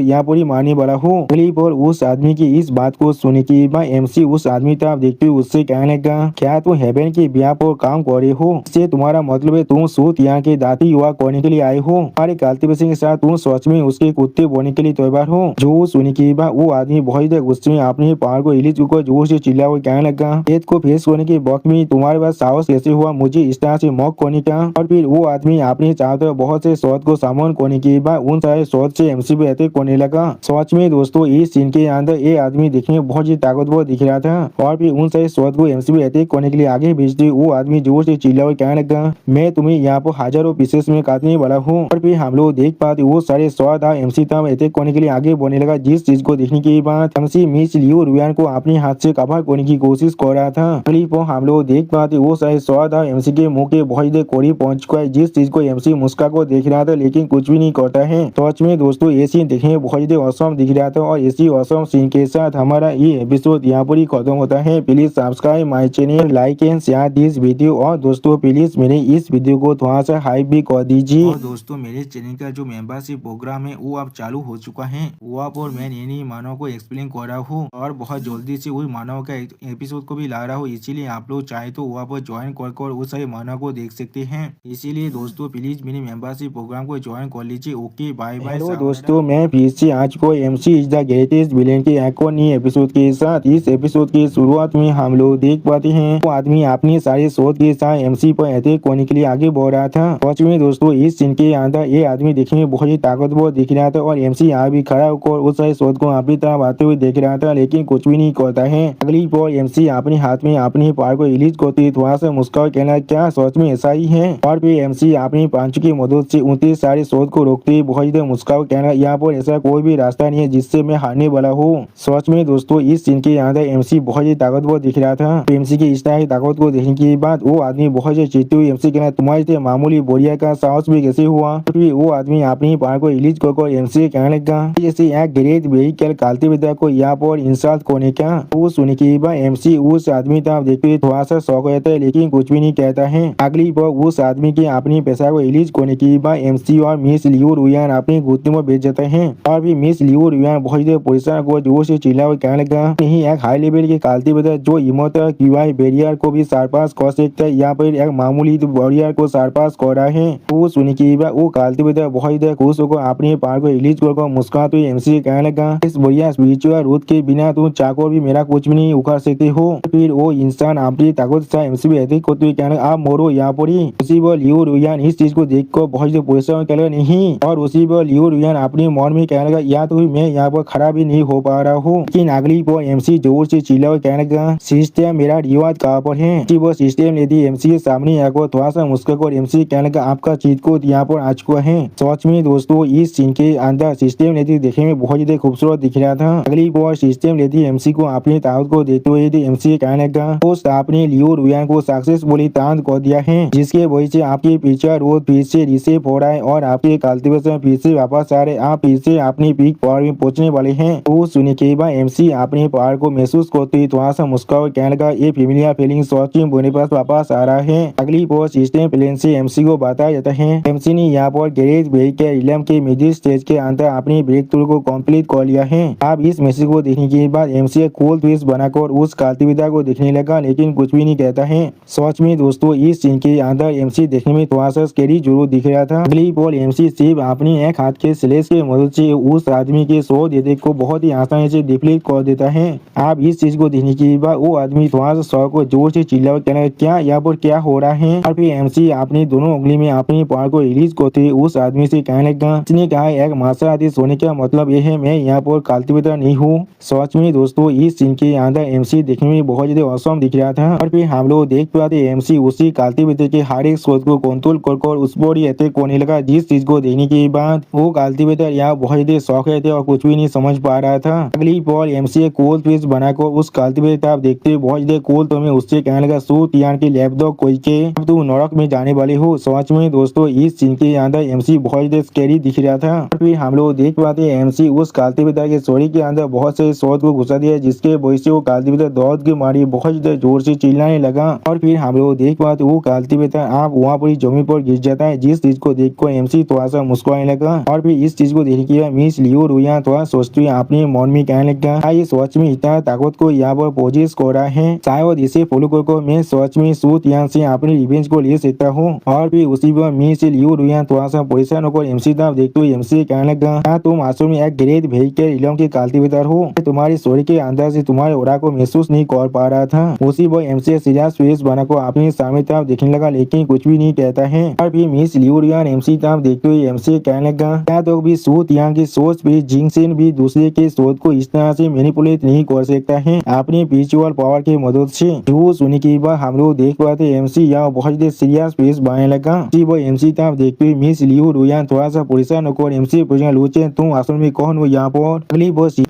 यहाँ पर ही मारने वाला हूँ। अगली पर उस आदमी की इस बात को सुनने के बाद एमसी उस आदमी तरफ देखते हुए उससे कहने लगा, क्या तुम हेवन के ब्याह पर काम कर रहे हो? इससे तुम्हारा मतलब है तुम सूत यहाँ के दाती युवा करने के लिए आए हो। हमारे कल्टीवेशन के साथ तुम सच में उसके कुत्ते बोने के लिए तैयार हो। जो सुनने के बाद वो आदमी बहुत गुस्से में अपने पहाड़ को हिली चुका जोर से चिल्ला हुआ कहने लगा, खेत को फेस करने के वक्त में तुम्हारे पास साहस कैसे हुआ मुझे इस तरह से मौक करने का? और फिर वो आदमी अपने चाहते बहुत से शौद को सामन करने के बाद उन सारे शौद से एमसी पे अटैक करने लगा। सच में दोस्तों इस सीन के अंदर ये आदमी देखने में बहुत ही ताकतवर दिख रहा था और फिर उन सारे शौद को एमसी पे अटैक करने के लिए आगे भेजते वो आदमी जोर से चिल्ला हुआ कहने लगा, मैं तुम्हें यहाँ पर हजारों पीसेस में काटने वाला हूँ। और फिर हम लोग देख देख पाते वो सारे स्वाद एमसी तब अटैक करने के लिए आगे बढ़ने लगा, जिस चीज को देखने के बाद एमसी मिस लियो रुयान को अपने हाथ से कवर करने की कोशिश कर रहा था। अगली पर हम लोग देख पाते वो सारे स्वाद एमसी के मुंह के बहुत देर करीब पहुंच चुका है, जिस चीज को एमसी मुस्का को देख रहा था लेकिन कुछ भी नहीं करता है। सच में दोस्तों ये सीन देखने में बहुत ही औसम दिख रहा था और इसी औसम सीन के साथ हमारा ये एपिसोड यहाँ पर ही खत्म होता है। Please subscribe my channel, like and share this video और दोस्तों प्लीज मेरे इस वीडियो को थोड़ा सा हाइप भी कर दीजिए। और दोस्तों मेरे चैनल का जो मेंबरशिप प्रोग्राम है वो अब चालू हो चुका है, वहाँ पर मैं नई मानव को एक्सप्लेन कर रहा हूँ और बहुत जल्दी से वही मानव का एपिसोड को भी ला रहा हूँ, इसीलिए आप लोग चाहे तो वहाँ पर ज्वाइन कर उस सारे मानव को देख सकते हैं। इसीलिए दोस्तों प्लीज मेरे मेंबरशिप प्रोग्राम को ज्वाइन कर लीजिए। Okay bye bye. हेलो दोस्तों, मैं फिर से आज को MC is the greatest villain के एक और नए एपिसोड के साथ। इस एपिसोड की शुरुआत में हम लोग देख पाते हैं वो आदमी अपनी सारे शोध के साथ एमसी पर अटैक करने के लिए आगे बढ़ रहा था। सच में दोस्तों इस सीन के अंदर ये आदमी देखने में बहुत ही ताकतवर दिख रहा था और एमसी यहाँ भी खड़ा होकर उस सारे शोध को अपनी तरफ आते हुए देख रहा था लेकिन कुछ भी नहीं करता है। अगली पर एमसी अपने हाथ में अपनी पार को रिलीज करती थोड़ा सा मुस्कुरा कहना क्या सच में ऐसा ही है, और फिर एमसी अपनी पांच की मदद से उनके सारे शोध को रोकते बहुत ही मुस्कुरा कहना यहाँ पर ऐसा कोई भी रास्ता नहीं है जिससे मैं हारने वाला हूँ। सच में दोस्तों इस सीन के अंदर एमसी बहुत ही ताकतवर दिख रहा था। एमसी की इस तरह की ताकत को देखने के बाद वो आदमी बहुत से चिढ़ते हुए एमसी कहना तुम्हारे से मामूली बोरिया का साहस भी कैसे हुआ। फिर वो आदमी अपनी पार को रिलीज कर एमसी कहने लगा जैसे एक ग्रेट व्हीकल कालती विद्या को यहाँ पर इंसल्ट करने का। वो सुनने के बाद एमसी उस आदमी तरफ देखते हुए थोड़ा सा शौक रहता है लेकिन कुछ भी नहीं कहता है। अगली बार उस आदमी की अपनी पैसा को रिलीज करने के बाद एमसी और मिस लियो रुयान अपने घुटने में बेच जाते हैं और भी मिस लियो रुयान बहुत ही परेशान को जोर से चिल्ला और कहने लगा नहीं एक हाई लेवल के कालती विद्या जो हिम्मत क्यूआई बैरियर को भी सरपास कर सकता है, यहाँ पर एक मामूली बैरियर को सरपास कर रहा है। वो सुनने के बाद वो कालती विद्या बहुत ही खुश होकर अपने पार को रिलीज कर मुस्कुराते हुए एमसी कहने लगा इस बढ़िया स्पिरिचुअल रूट के बिना तुम चाकोर भी मेरा कुछ भी नहीं उखाड़ सकते हो। फिर वो इंसान अपनी ताकत से एमसी भी अटैक करते हुए कहने आप मोरो यहाँ पर ही। उसी पर लियो रुयान इस चीज को देख कर बहुत ही परेशान कहने लगा नहीं, और उसी पर लियो रुयान अपने मन में कहने लगा या तो मैं यहाँ पर खड़ा भी नहीं हो पा रहा हूँ। लेकिन अगली पर एमसी जोर से चिल्ला और कहने लगा सिस्टम मेरा रिवाज कहाँ पर है। वो सिस्टम लेती एमसी के सामने आकर थोड़ा सा मुस्कुरा और एमसी कहने लगा आपका चीट कोड यहाँ पर आ चुका है। सच में दोस्तों इस सीन के अंदर सिस्टम लेती देखने में बहुत ही खूबसूरत दिख रहा था। अगली बार सिस्टम लेती एमसी को अपनी ताकत को देते हुए एमसी कहने लगा दोस्त आपने लियो रुयान को सक्सेसफुली तांत कर दिया है, जिसके वजह से आपके पीछे रोड फिर से रिसेप हो रहा है और आपके कल्टीवेशन फिर से वापस आ रहे, आप फिर से अपनी पीक पावर में पहुंचने वाले हैं। वो सुनने के बाद एमसी अपने पावर को महसूस करते हुए थोड़ा सा मुस्कुरा कहने लगा ये फेमिलियर फीलिंग सच में मेरे पास वापस आ रहा है। अगली बार सिस्टम प्लेन से एमसी को बताया जाता है एमसी ने यहाँ पर गैरेज व्हीकल इलम के मिडिल स्टेज के अंदर अपनी ब्रेक थ्रू को कंप्लीट कर लिया है। अब इस मैसेज को देखने के बाद एमसी कोल ट्विस्ट बनाकर उस काल्तिविदा को देखने लगा लेकिन कुछ भी नहीं कहता है। सच में दोस्तों इस सीन के अंदर एमसी देखने में थोड़ा सा स्कैरी जरूर दिख रहा था। अगली बार एमसी सिर्फ अपनी एक हाथ के स्लेश के मदद से उस आदमी के सौ देते को बहुत ही आसानी से डिप्लीट कर देता है। अब इस चीज को देखने के बाद वो आदमी थोड़ा सा सौ को जोर से चिल्ला कहना क्या यहाँ पर क्या हो रहा है, और फिर एमसी अपनी दोनों उंगली में अपनी पावर को रिलीज करते उस आदमी से कहने लगा इसने कहा एक मार्शल आर्टिस्ट होने का मतलब यह है मैं यहाँ पर काल्तिविदा नहीं हूँ। सच में दोस्तों इस सीन के अंदर एमसी देखने में बहुत ज्यादा औसम दिख रहा था और फिर हम लोग देख पाते एमसी उसी काल्तिविदा के हर एक शोध को कंट्रोल कर उस पर ही अटैक होने लगा, जिस चीज को देखने के बाद वो काल्तिविदा यहाँ बहुत ज्यादा शौक थे और कुछ भी नहीं समझ पा रहा था। अगली बार एमसी कोल ट्विस्ट बनाकर उस काल्तिविदा देखते बहुत ज्यादा कोल तो मैं उससे कहने लगा सूट यान के लैब दो कोई के अब तुम नरक में जाने वाले हो। सच में दोस्तों इस सीन के अंदर एमसी बहुत ज्यादा स्कैरी दिख रहा था और फिर हम लोग देख पाते एमसी उस काल्तिविदा के सोरी के अंदर बहुत से शोध को घुसा दिया, जिसके वजह से वो काल्तिविदा दौड़ के मारी बहुत ज्यादा जोर से चिल्लाने लगा और फिर हम लोग देख पाते वो काल्तिविदा आप वहाँ पर जमीन पर गिर जाता है, जिस चीज को देखकर एमसी थोड़ा सा मुस्कुराने लगा और फिर इस चीज को देखने के बाद मिस लियो रुयान थोड़ा सोचते हुए अपने मन में कहने लगा ये सच में इतना ताकत को यहाँ पर पोजिस कर रहा है, शायद इसे फॉलो कर मैं सच में सूट यान से अपनी रिवेंज को ले सकता हूँ। और फिर उसी पर मिस लियो रुयान थोड़ा सा परेशान होकर एमसी तरफ देखते हुए एमसी कहने लगा तुम आंसू में एक ग्रेट व्हीकल इलम के काल्तिविदा हो, तुम्हारी स्टोरी के अंदर से तुम्हारे ओरा को महसूस नहीं कर पा रहा था। उसी पर एमसी सीरियस फेस बनाकर अपने सामने तरफ देखने लगा लेकिन कुछ भी नहीं कहता है और फिर मिस लियो रुयान एमसी तरफ देखते हुए एमसी कहने लगा क्या तो भी सूट यहाँ की सोच भी जिंगसेन भी दूसरे के सोच को इस तरह से मैनिपुलेट नहीं कर सकता है अपनी स्पिरिचुअल पावर की मदद से। जो सुनने के बाद हम लोग देख पाते एमसी यहाँ बहुत सीरियस फेस बनाने लगा। वो एमसी तरफ देखते हुए मिस लियो रुयान यान थोड़ा सा परेशान होकर एमसी पूछेगा लूचेन तुम असल में कौन हो यहाँ पर।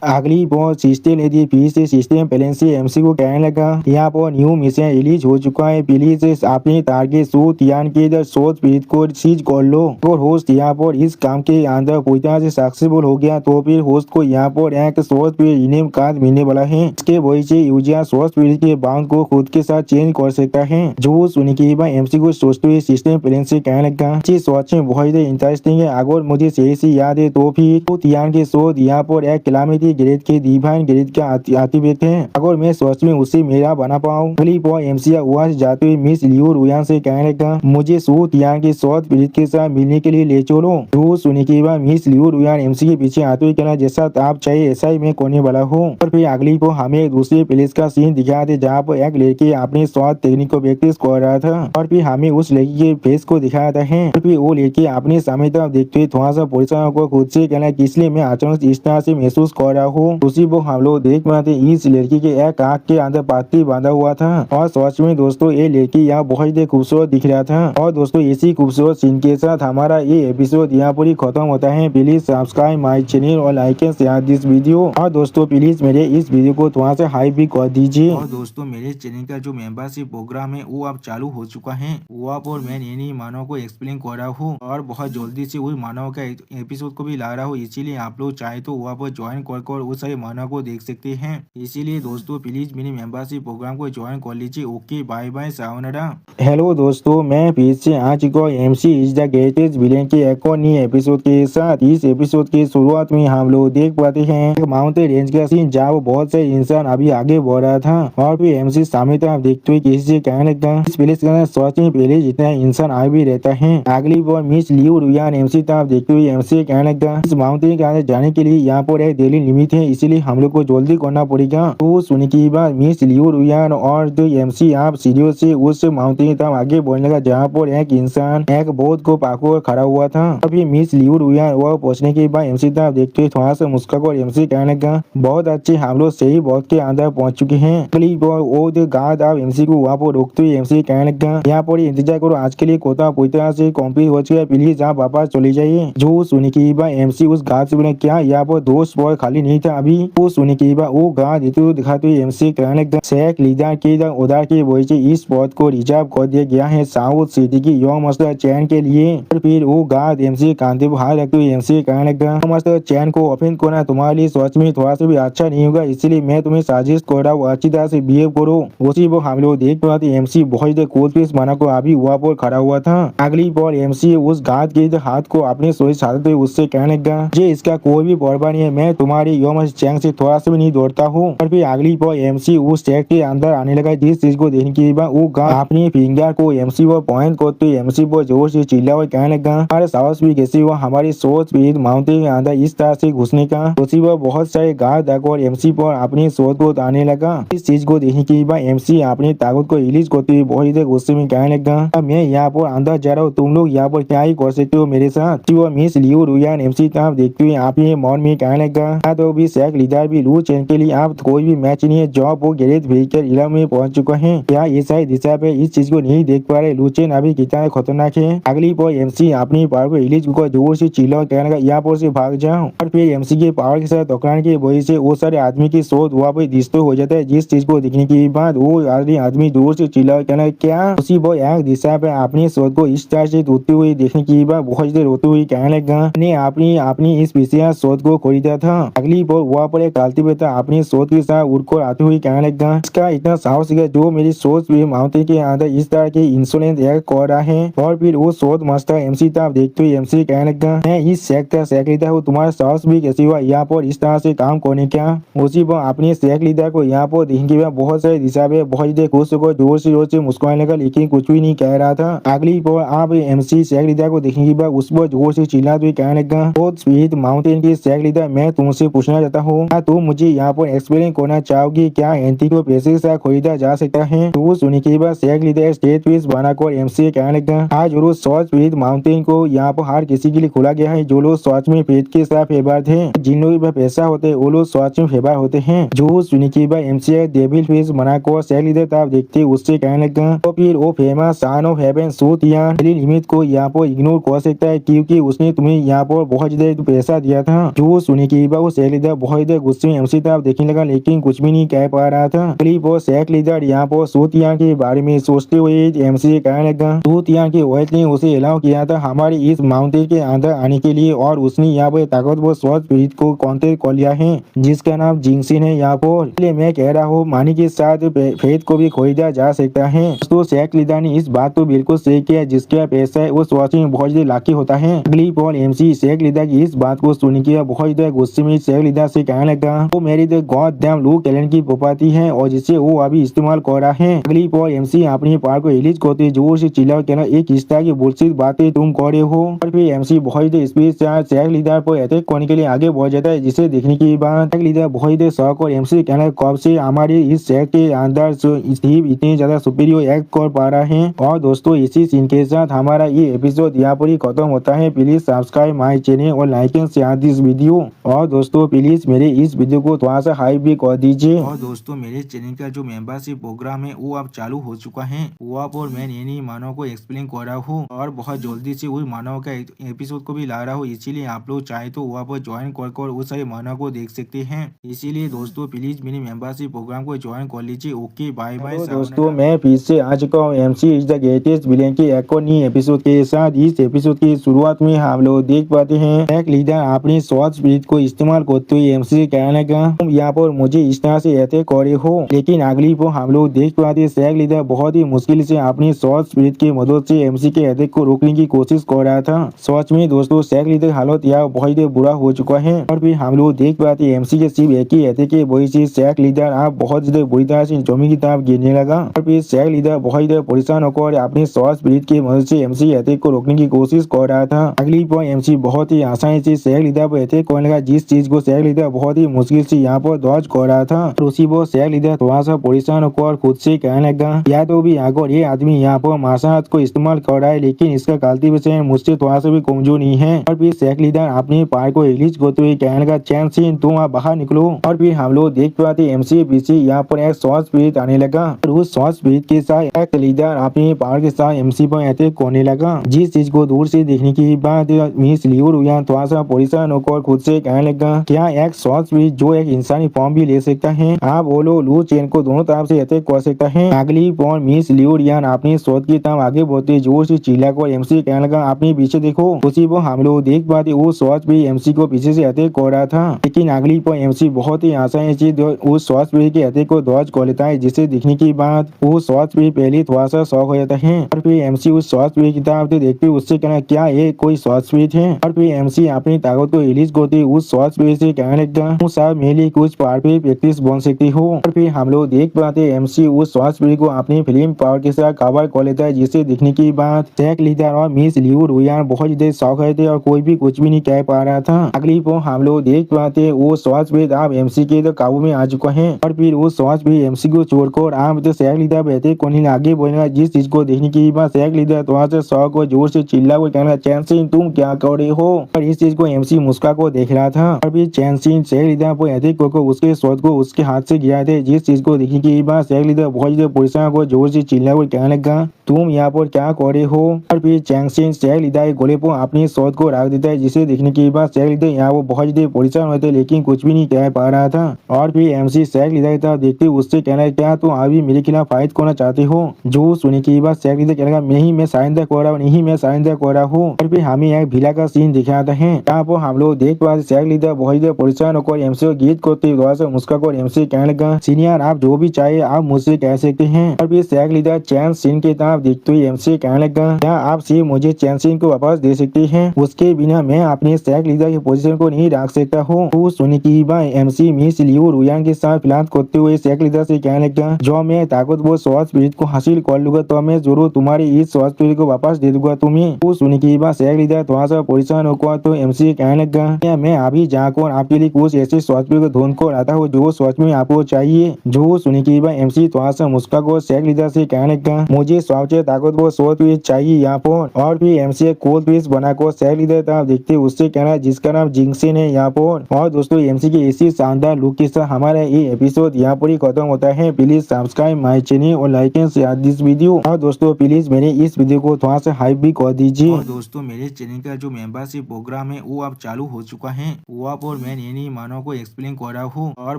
अगली बहुत सिस्टम लेती फिर से सिस्टम पहले से एमसी को कहने लगा यहाँ पर न्यू मिशन रिलीज हो चुका है, प्लीज अपने टारगेट सूट यान के शोध पीड़ित को सीज कर लो। और होस्ट यहाँ पर इस काम के अंदर पूरी तरह से सक्सेसफुल हो गया तो फिर होस्ट को यहाँ पर एक शोध पीड़ित इनेम कार्ड मिलने वाला है। इसके वजह से यूजर शोध पीड़ित के बाउंड को खुद के साथ चेंज कर सकता है। जो सुनने के बाद एमसी को सोचते हुए सिस्टम प्लेन से कहने लगा सोच में बहुत इंटरेस्टिंग है, अगर मुझे सही से याद है तो फिर तियान के शोध यहाँ पर एक क्लामिटी ग्रेड के डिवाइन ग्रेड का अतिव्यक्त है, अगर मैं सोच में उसे मेरा बना पाऊँ। अगली पर एमसी वहाँ से जाते हुए मिस लियो रुयान से कहने लगा मुझे सू तियान के शोध पीड़ित के साथ मिलने के लिए ले चलो। जो सुनने के बाद मिस लियो रुयान एमसी के पीछे आते हुए कहना जैसा आप चाहिए ऐसा ही मैं करने वाला हूँ। और फिर अगली को हमें दूसरे प्लेस का सीन दिखा थे जहाँ पर एक लड़की अपने स्वाद टेक्निक को प्रैक्टिस कर रहा था और फिर हमें उस लड़की के फेस को दिखाया था है। और फिर वो लड़की अपने सामने तरफ देखते हुए थोड़ा सा परेशान को खुद से कहना इसलिए मैं अचानक इस तरह से महसूस कर रहा हूँ। उसी वो हम लोग देख पाते इस लड़की के एक आँख के अंदर पत्ती बांधा हुआ था और सच में दोस्तों ये लड़की यहाँ बहुत ही खूबसूरत दिख रहा था। और दोस्तों इसी खूबसूरत सीन के साथ हमारा ये एपिसोड यहाँ पर ही खत्म होता है। प्लीज सब्सक्राइब माई चैनल और like and share this video. और दोस्तों प्लीज मेरे इस वीडियो को थोड़ा सा हाई भी कर दीजिए। और दोस्तों मेरे चैनल का जो मेंबरशिप प्रोग्राम है वो अब चालू हो चुका है, वो आप और मैं नई मानव को एक्सप्लेन कर रहा हूँ और बहुत जल्दी से उस मानव का एपिसोड को भी ला रहा हूँ, इसीलिए आप लोग चाहे तो वहाँ पर ज्वाइन कर उस सारे मानव को देख सकते हैं। इसीलिए दोस्तों प्लीज मेरे मेंबरशिप प्रोग्राम को ज्वाइन कर लीजिए। ओके बाय बाय सावनारा। हेलो दोस्तों मैं फिर से आ चुका हूँ MC is the greatest villain के एक और नए एपिसोड के साथ। इस एपिसोड की शुरुआत में हम लोग देख पाते हैं माउंटेन रेंज का सीन जहाँ बहुत से इंसान अभी आगे बढ़ रहा था और फिर एमसी सामने तरफ देखते हुए किसी से कहने लगा इस प्लेस का सोच में पहले जितना इंसान आ भी रहता है। अगली बार मिस लियो रुयान एमसी तरफ देखते हुए एमसी कहने लगा इस माउंटेन के अंदर जाने के लिए यहाँ पर एक डेली लिमिट है, इसीलिए हम लोग को जल्दी करना पड़ेगा। तो सुनने के बाद मिस लियो रुयान और जो एमसी आप सीढ़ियों से उस माउंटेन तरफ आगे बढ़ने लगा जहाँ पर एक इंसान एक बोट को पाकर खड़ा हुआ था। अभी मिस लियो रुयान वह पहुंचने के बाद एमसी तरफ देखते हुए थोड़ा सा मुस्कुराकर एमसी कहने लगा बहुत अच्छे हम लोग सही बोट के अंदर पहुंच चुके हैं। अगली बार वो जो गार्ड आप एमसी को वहाँ पर रोकते हुए एमसी कहने लगा यहाँ पर इंतजार करो, आज के लिए कोटा पूरी तरह से कंप्लीट हो चुका है, प्लीज आप वापस चले जाइए। जो सुनने के बाद एमसी उस गार्ड से बोले क्या यहाँ पर दो स्पॉट खाली नहीं था अभी। वो सुनने के बाद वो गार्ड देते हुए दिखाते हुए एमसी कहने लगा शेख लीडर के उधर की वजह से इस स्पॉट को रिजर्व कर दिया गया है साउथ सिटी की यंग मास्टर चैन के लिए। और फिर वो गार्ड एमसी कांधे पर हाथ रखते हुए एमसी कहने लगा मास्टर चैन को ओपन करना तुम्हारे लिए सच में थोड़ा सा भी अच्छा नहीं होगा, इसलिए मैं तुम्हें साजिश कर रहा हूँ अच्छी तरह से बिहेव करो। उसी वो हम लोग देख पाते एमसी बहुत कोच पीस बना को अभी वहाँ पर खड़ा हुआ था। अगली बार एमसी उस गार्ड के हाथ को अपने सोच छाते हुए उससे कहने लगा ये इसका कोई भी परवाह नहीं है, मैं तुम्हारी यंग चैन से थोड़ा सा भी नहीं दौड़ता हूँ। और फिर अगली बार एमसी उस चैक के अंदर आने लगा जिस चीज को देखने के बाद वो गार्ड अपनी फिंगर को एमसी पर पॉइंट करते हुए एमसी पर जोर से चिल्ला हुआ कहने लगा हमारे साहस भी कैसे हुआ हमारी सोच पीड़ माउंटेन के अंदर इस तरह से घुसने का। उसी पर बहुत सारे गार्ड और एमसी पर अपनी सोच को आने लगा। इस चीज को देखने के बाद एमसी अपनी ताकत को रिलीज करते हुए बहुत ही गुस्से में कहने लगा मैं यहाँ पर अंदर जा रहा हूँ, तुम लोग यहाँ पर क्या ही कर सकते हो मेरे साथ। मिस लियो रुयान एमसी तरफ देखते हुए आप ये मौन में कहने लगा तो भी शेख लीडर भी लू चैन के लिए आप कोई भी मैच नहीं है, जॉब वो गैरेज व्हीकल इलाके में पहुंच चुका है। क्या ये सही दिशा पे इस चीज को नहीं देख पा रहे, लू चैन अभी कितना खतरनाक है। अगली बार एमसी अपनी पावर को रिलीज को जोर से चिल्ला कहने लगा यहाँ पर से भाग जाओ। और फिर एमसी के पावर के साथ टकराने की वजह से वो सारे आदमी की सोच वहाँ पे डिस्टर्ब हो जाता है, जिस चीज को देखने के बाद वो आदमी जोर से चिल्ला कहना क्या। उसी वो एक दिशा पे अपनी सोच को इस तरह से टूटते हुए देखने के बाद बहुत देर रोते हुए कहने लगा ने अपनी इस विशेष सोच को खरीदा था। अगली बार वहाँ पर एक कल्टीवेटर अपनी सोच के साथ उड़कर आते हुए कहने लगा इसका इतना साहस है जो मेरी सोच भी माउंटेन के अंदर इस तरह के इंसुलेंस कर रहा है। और फिर वो सोच मास्टर एमसी तरफ देखते हुए एमसी कहने लगा मैं इस शेख का शेख लीडर हूँ, तुम्हारा साहस भी कैसे हुआ यहाँ पर इस तरह से काम करने का। उसी पर अपने शेख लीडर को यहाँ पर देखने के बहुत सारे दिशा पे बहुत देर खुश होकर जोर से मुस्कुराने लगा लेकिन कुछ भी नहीं कह रहा था। अगली बार आप एमसी शेख लीडर को देखने के बाद उस पर जोर से चिल्लाते हुए कहने लगा बहुत स्वीट माउंटेन के शेख लीडर मैं तुमसे पूछना चाहता हूँ क्या तुम मुझे यहाँ पर एक्सप्लेन करना चाहोगी क्या एंटी को पैसे के साथ खरीदा जा सकता है। तो सुनने के बाद शेख लीडर स्टेट पीस बनाकर एमसी कहने लगा आज रोज सॉच पीट माउंटेन को यहाँ पर हर किसी के लिए खोला गया है, जो लोग सॉच में पेट के साथ फेवर थे, जिन लोगों के पास पैसा होते हैं वो लोग सॉच में फेवर होते हैं। जो सुनने के बाद एमसी डेविल फेस बनाकर शेख लीडर तरफ देखते उससे कहने लगा तो फिर वो famous son of haven suit या लिमिट को यहाँ पर इग्नोर कर सकता है क्योंकि उसने तुम्हें यहाँ पर बहुत ज्यादा पैसा दिया था। जो सुनने के बाद वो शेख लीडर बहुत ज्यादा गुस्से में एमसी तरफ देखने लगा लेकिन कुछ भी नहीं कह पा रहा था। फिलिप और शेख लीडर यहाँ पर सूतियान के बारे में सोचते हुए एमसी से कहने लगा सूतियान के वाइफ ने उसे अलाउ किया था हमारे इस माउंटेन के अंदर आने के लिए और उसने यहाँ पर ताकतवर स्वॉर्ड स्पिरिट को कॉन्टेक्ट कर लिया है जिसका नाम जिंगसिन है यहाँ पर। इसलिए मैं कह रहा हूँ मानी के साथ फेथ को भी खरीदा जा सकता है। तो शेख लीडर ने इस बात को बिल्कुल सही किया जिसका पैसा है उस वॉच में बहुत ज्यादा लाखी होता है। फिलिप और एमसी शेख लीडर की इस बात को सुन के बहुत ज्यादा गुस्से में शेख लीडर से कहने लगा वो मेरी तो गॉड डैम लू कैलेंड की प्रॉपर्टी है और जिसे वो अभी इस्तेमाल कर रहा है। फिलिप और एमसी अपनी पार को रिलीज करते जोर से चिल्ला कहना एक इस तरह की बुलशिट बातें तुम कर रहे हो। और फिर एमसी बहुत ज्यादा स्पीड से शेख लीडर पर अटैक करने के लिए आगे बढ़ जाता है जिसे देखने के बाद शेख लीडर बहुत ज्यादा शौक और एमसी कहना कब से हमारे इस शेख के अंदर स्टीव इतने ज्यादा सुपीरियर एक्ट कर पा रहा है। और दोस्तों इसी सीन के साथ हमारा ये एपिसोड यहाँ पर ही खत्म होता है। प्लीज सब्सक्राइब माय चैनल और like and share this video. और दोस्तों प्लीज मेरे इस वीडियो को थोड़ा सा हाइप भी कर दीजिए। और दोस्तों मेरे चैनल का जो मेंबरशिप प्रोग्राम है वो अब चालू हो चुका है। वो आप और मैं नई मानव को एक्सप्लेन कर रहा हूँ और बहुत जल्दी से वही मानव का एपिसोड को भी ला रहा हूँ। इसीलिए आप लोग चाहे तो वहाँ पर ज्वाइन कर उस सारे मानव को देख सकते हैं। इसीलिए दोस्तों प्लीज मेरे मेंबरशिप प्रोग्राम को ज्वाइन कर लीजिए। ओके बाय बाय दोस्तों मैं फिर से आ चुका हूँ MC is the greatest villain के एक और नई एपिसोड के साथ। इस एपिसोड की शुरुआत में हम लोग देख पाते हैं शेख लीडर अपनी स्वॉर्ड स्पिरिट को इस्तेमाल करते हुए एमसी से कहने लगा तुम यहाँ पर मुझे इस तरह से अटैक करे हो। लेकिन अगली को हम लोग देख पाते हैं शेख लीडर बहुत ही मुश्किल से अपनी स्वॉर्ड स्पिरिट की मदद से एमसी के अटैक को रोकने की कोशिश कर रहा था। सच में दोस्तों शेख लीडर हालत यहाँ बहुत ही बुरा हो चुका है। और फिर हम लोग देख पाते हैं एमसी के सिर्फ एक ही अटैक की वजह से शेख लीडर आप बहुत ज्यादा बुरी तरह से जमीन की तरफ गिरने लगा। और फिर शेख लीडर बहुत ज्यादा परेशान होकर अपनी स्वॉर्ड स्पिरिट की मदद से एमसी अटैक को रोकने की कोशिश कर रहा था। अगली पर एमसी बहुत ही आसानी से शेख लीडर पर अटैक करने लगा जिस चीज को शेख लीडर बहुत ही मुश्किल से यहाँ पर दौड़ कर रहा था। उसी पर शेख लीडर थोड़ा सा परेशान होकर खुद से कहने लगा या तो भी अगर ये आदमी यहाँ पर मार्शल आर्ट को इस्तेमाल कर रहा है लेकिन इसका कल्टीवेशन मुझसे थोड़ा सा भी कमजोर नहीं है। और फिर शेख लीडर अपने पार को रिलीज करते हुए कहने लगा चैन सिंह तुम आप बाहर निकलो। और फिर हम लोग देख पाते एमसी पीछे यहाँ पर एक स्वॉर्ड स्पिरिट आने लगा और उस स्वॉर्ड स्पिरिट के साथ शेख लीडर अपने पावर के साथ एमसी पर अटैक करने लगा। जिस चीज को दूर से देखने के बाद मिस लियो रुयान थोड़ा सा परेशान होकर खुद से कहने लगा क्या एक स्वॉर्ड स्पिरिट जो एक इंसानी फॉर्म भी ले सकता है आप बोलो लू चेन को दोनों तरफ से अटैक कर सकता है। अगली पॉन मिस लियो रुयान अपनी स्वॉर्ड की तरफ आगे बढ़ते जोर से चिल्लाकर एमसी कहने लगा अपने पीछे देखो। उसी पर हम लोग देख पाते वो स्वॉर्ड भी एमसी को पीछे से अटैक कर रहा था लेकिन अगली पर एमसी बहुत ही आसानी से उस स्वॉर्ड स्पिरिट के अटैक को दौड़ कर लेता है जिसे देखने के बाद वो स्वॉर्ड स्पिरिट पहले थोड़ा सा शॉक हो जाता है। और फिर एमसी उस स्वॉर्ड स्पिरिट की तरफ देखते उससे कहना क्या ये कोई स्वॉर्ड स्पिरिट है। और फिर एमसी अपनी ताकत को रिलीज करते उस स्वॉर्ड स्पिरिट से कहने लगता साहब मेरे लिए कुछ पावर पे प्रैक्टिस बन सकती हो। और फिर हम लोग देख पाते एमसी उस स्वॉर्ड स्पिरिट को अपनी फिल्म पावर के साथ कवर कर लेता है जिसे देखने के बाद शेख लीडर और मिस लियो रुयान बहुत ज्यादा शौक रहे थे और कोई भी कुछ भी नहीं कह पा रहा था। अगली पर हम लोग देख पाते वो स्वॉर्ड स्पिरिट आप एमसी के तो काबू में आ चुका है। और फिर वो स्वॉर्ड स्पिरिट एमसी को छोड़कर आप तो शेख लीडर बैठे कोने आगे बढ़ेगा जिस चीज को देखने के बाद शेख लीडर थोड़ा सा शौक और जोर से चिल्ला को कहना चैन सिंह तुम क्या कर रहे हो। और इस चीज को एमसी मुस्का को देख रहा था। और फिर चैन सिंह शेख लीडर पर अटैक करके उसके स्वॉर्ड को उसके हाथ से गिरा थे जिस चीज को देखने के बाद शेख लीडर बहुत ज्यादा परेशान को जोर से चिल्ला को कहने लगा तुम यहाँ पर क्या कर रहे हो। और फिर चैन सिंह शेख लीडर के गोले पर अपनी स्वॉर्ड को रख देता है जिसे देखने के बाद शेख लीडर यहाँ वो बहुत ज्यादा परेशान होते लेकिन कुछ भी नहीं कह पा रहा था। और फिर एमसी शेख लीडर की तरफ देखते उससे कहना क्या तुम अभी मेरे खिलाफ फाइट करना चाहते हो। जो सुनने के बाद शेख लीडर कहने लगा नहीं मैं सरेंडर कर रहा हूँ नहीं मैं सरेंडर कर रहा हूँ। और फिर हमें एक भिला का सीन दिखाता है यहाँ पर हम लोग देख पाते शेख लीडर बहुत ज्यादा परेशान होकर एमसी को गीत करते थोड़ा सा मुस्कुराकर एमसी कहने लगा सीनियर आप जो भी चाहे आप मुझसे कह सकते हैं। और फिर शेख लीडर चैन सिंह की तरफ देखते हुए एमसी कहने लगा क्या आप सिर्फ मुझे चैन सिंह को वापस दे सकते हैं उसके बिना मैं अपने शेख लीडर की पोजीशन को नहीं रख सकता हूँ। तो सुनने की बात एमसी मिस लियो रुयान के साथ फिलहाल करते हुए शेख लीडर से कहने लगा जो मैं ताकतवर स्वॉर्ड स्पिरिट को हासिल कर लूंगा तो मैं जरूर तुम्हारी इस स्वॉर्ड स्पिरिट को वापस दे दूंगा तुम्हें। तो सुनने की बात शेख लीडर थोड़ा सा परेशान होकर तो एमसी कहने लगा मैं अभी जाकर आपके लिए कुछ ऐसे स्वॉर्ड स्पिरिट को ढूंढ कर आता हूँ जो स्वॉर्ड में आपको चाहिए। जो सुनने की बात एमसी थोड़ा सा मुस्कुराकर शेख लीडर से कहने लगा मुझे सबसे ताकतवर स्वॉर्ड स्पिरिट चाहिए यहाँ पर। और फिर एमसी कोल्ड पीस बनाकर शेख लीडर तरफ देखते उससे कहना जिसका नाम जिंगसिन है यहाँ पर। और दोस्तों एमसी के इसी शानदार लुक के साथ हमारा ये एपिसोड यहाँ पर ही खत्म होता है। प्लीज सब्सक्राइब माय चैनल और like and share this video. और दोस्तों प्लीज मेरे इस वीडियो को थोड़ा सा हाइप भी कर दीजिए। और दोस्तों मेरे चैनल का जो मेंबरशिप प्रोग्राम है वो अब चालू हो चुका है। वो आप और मैं नई मानव को एक्सप्लेन कर रहा हूँ और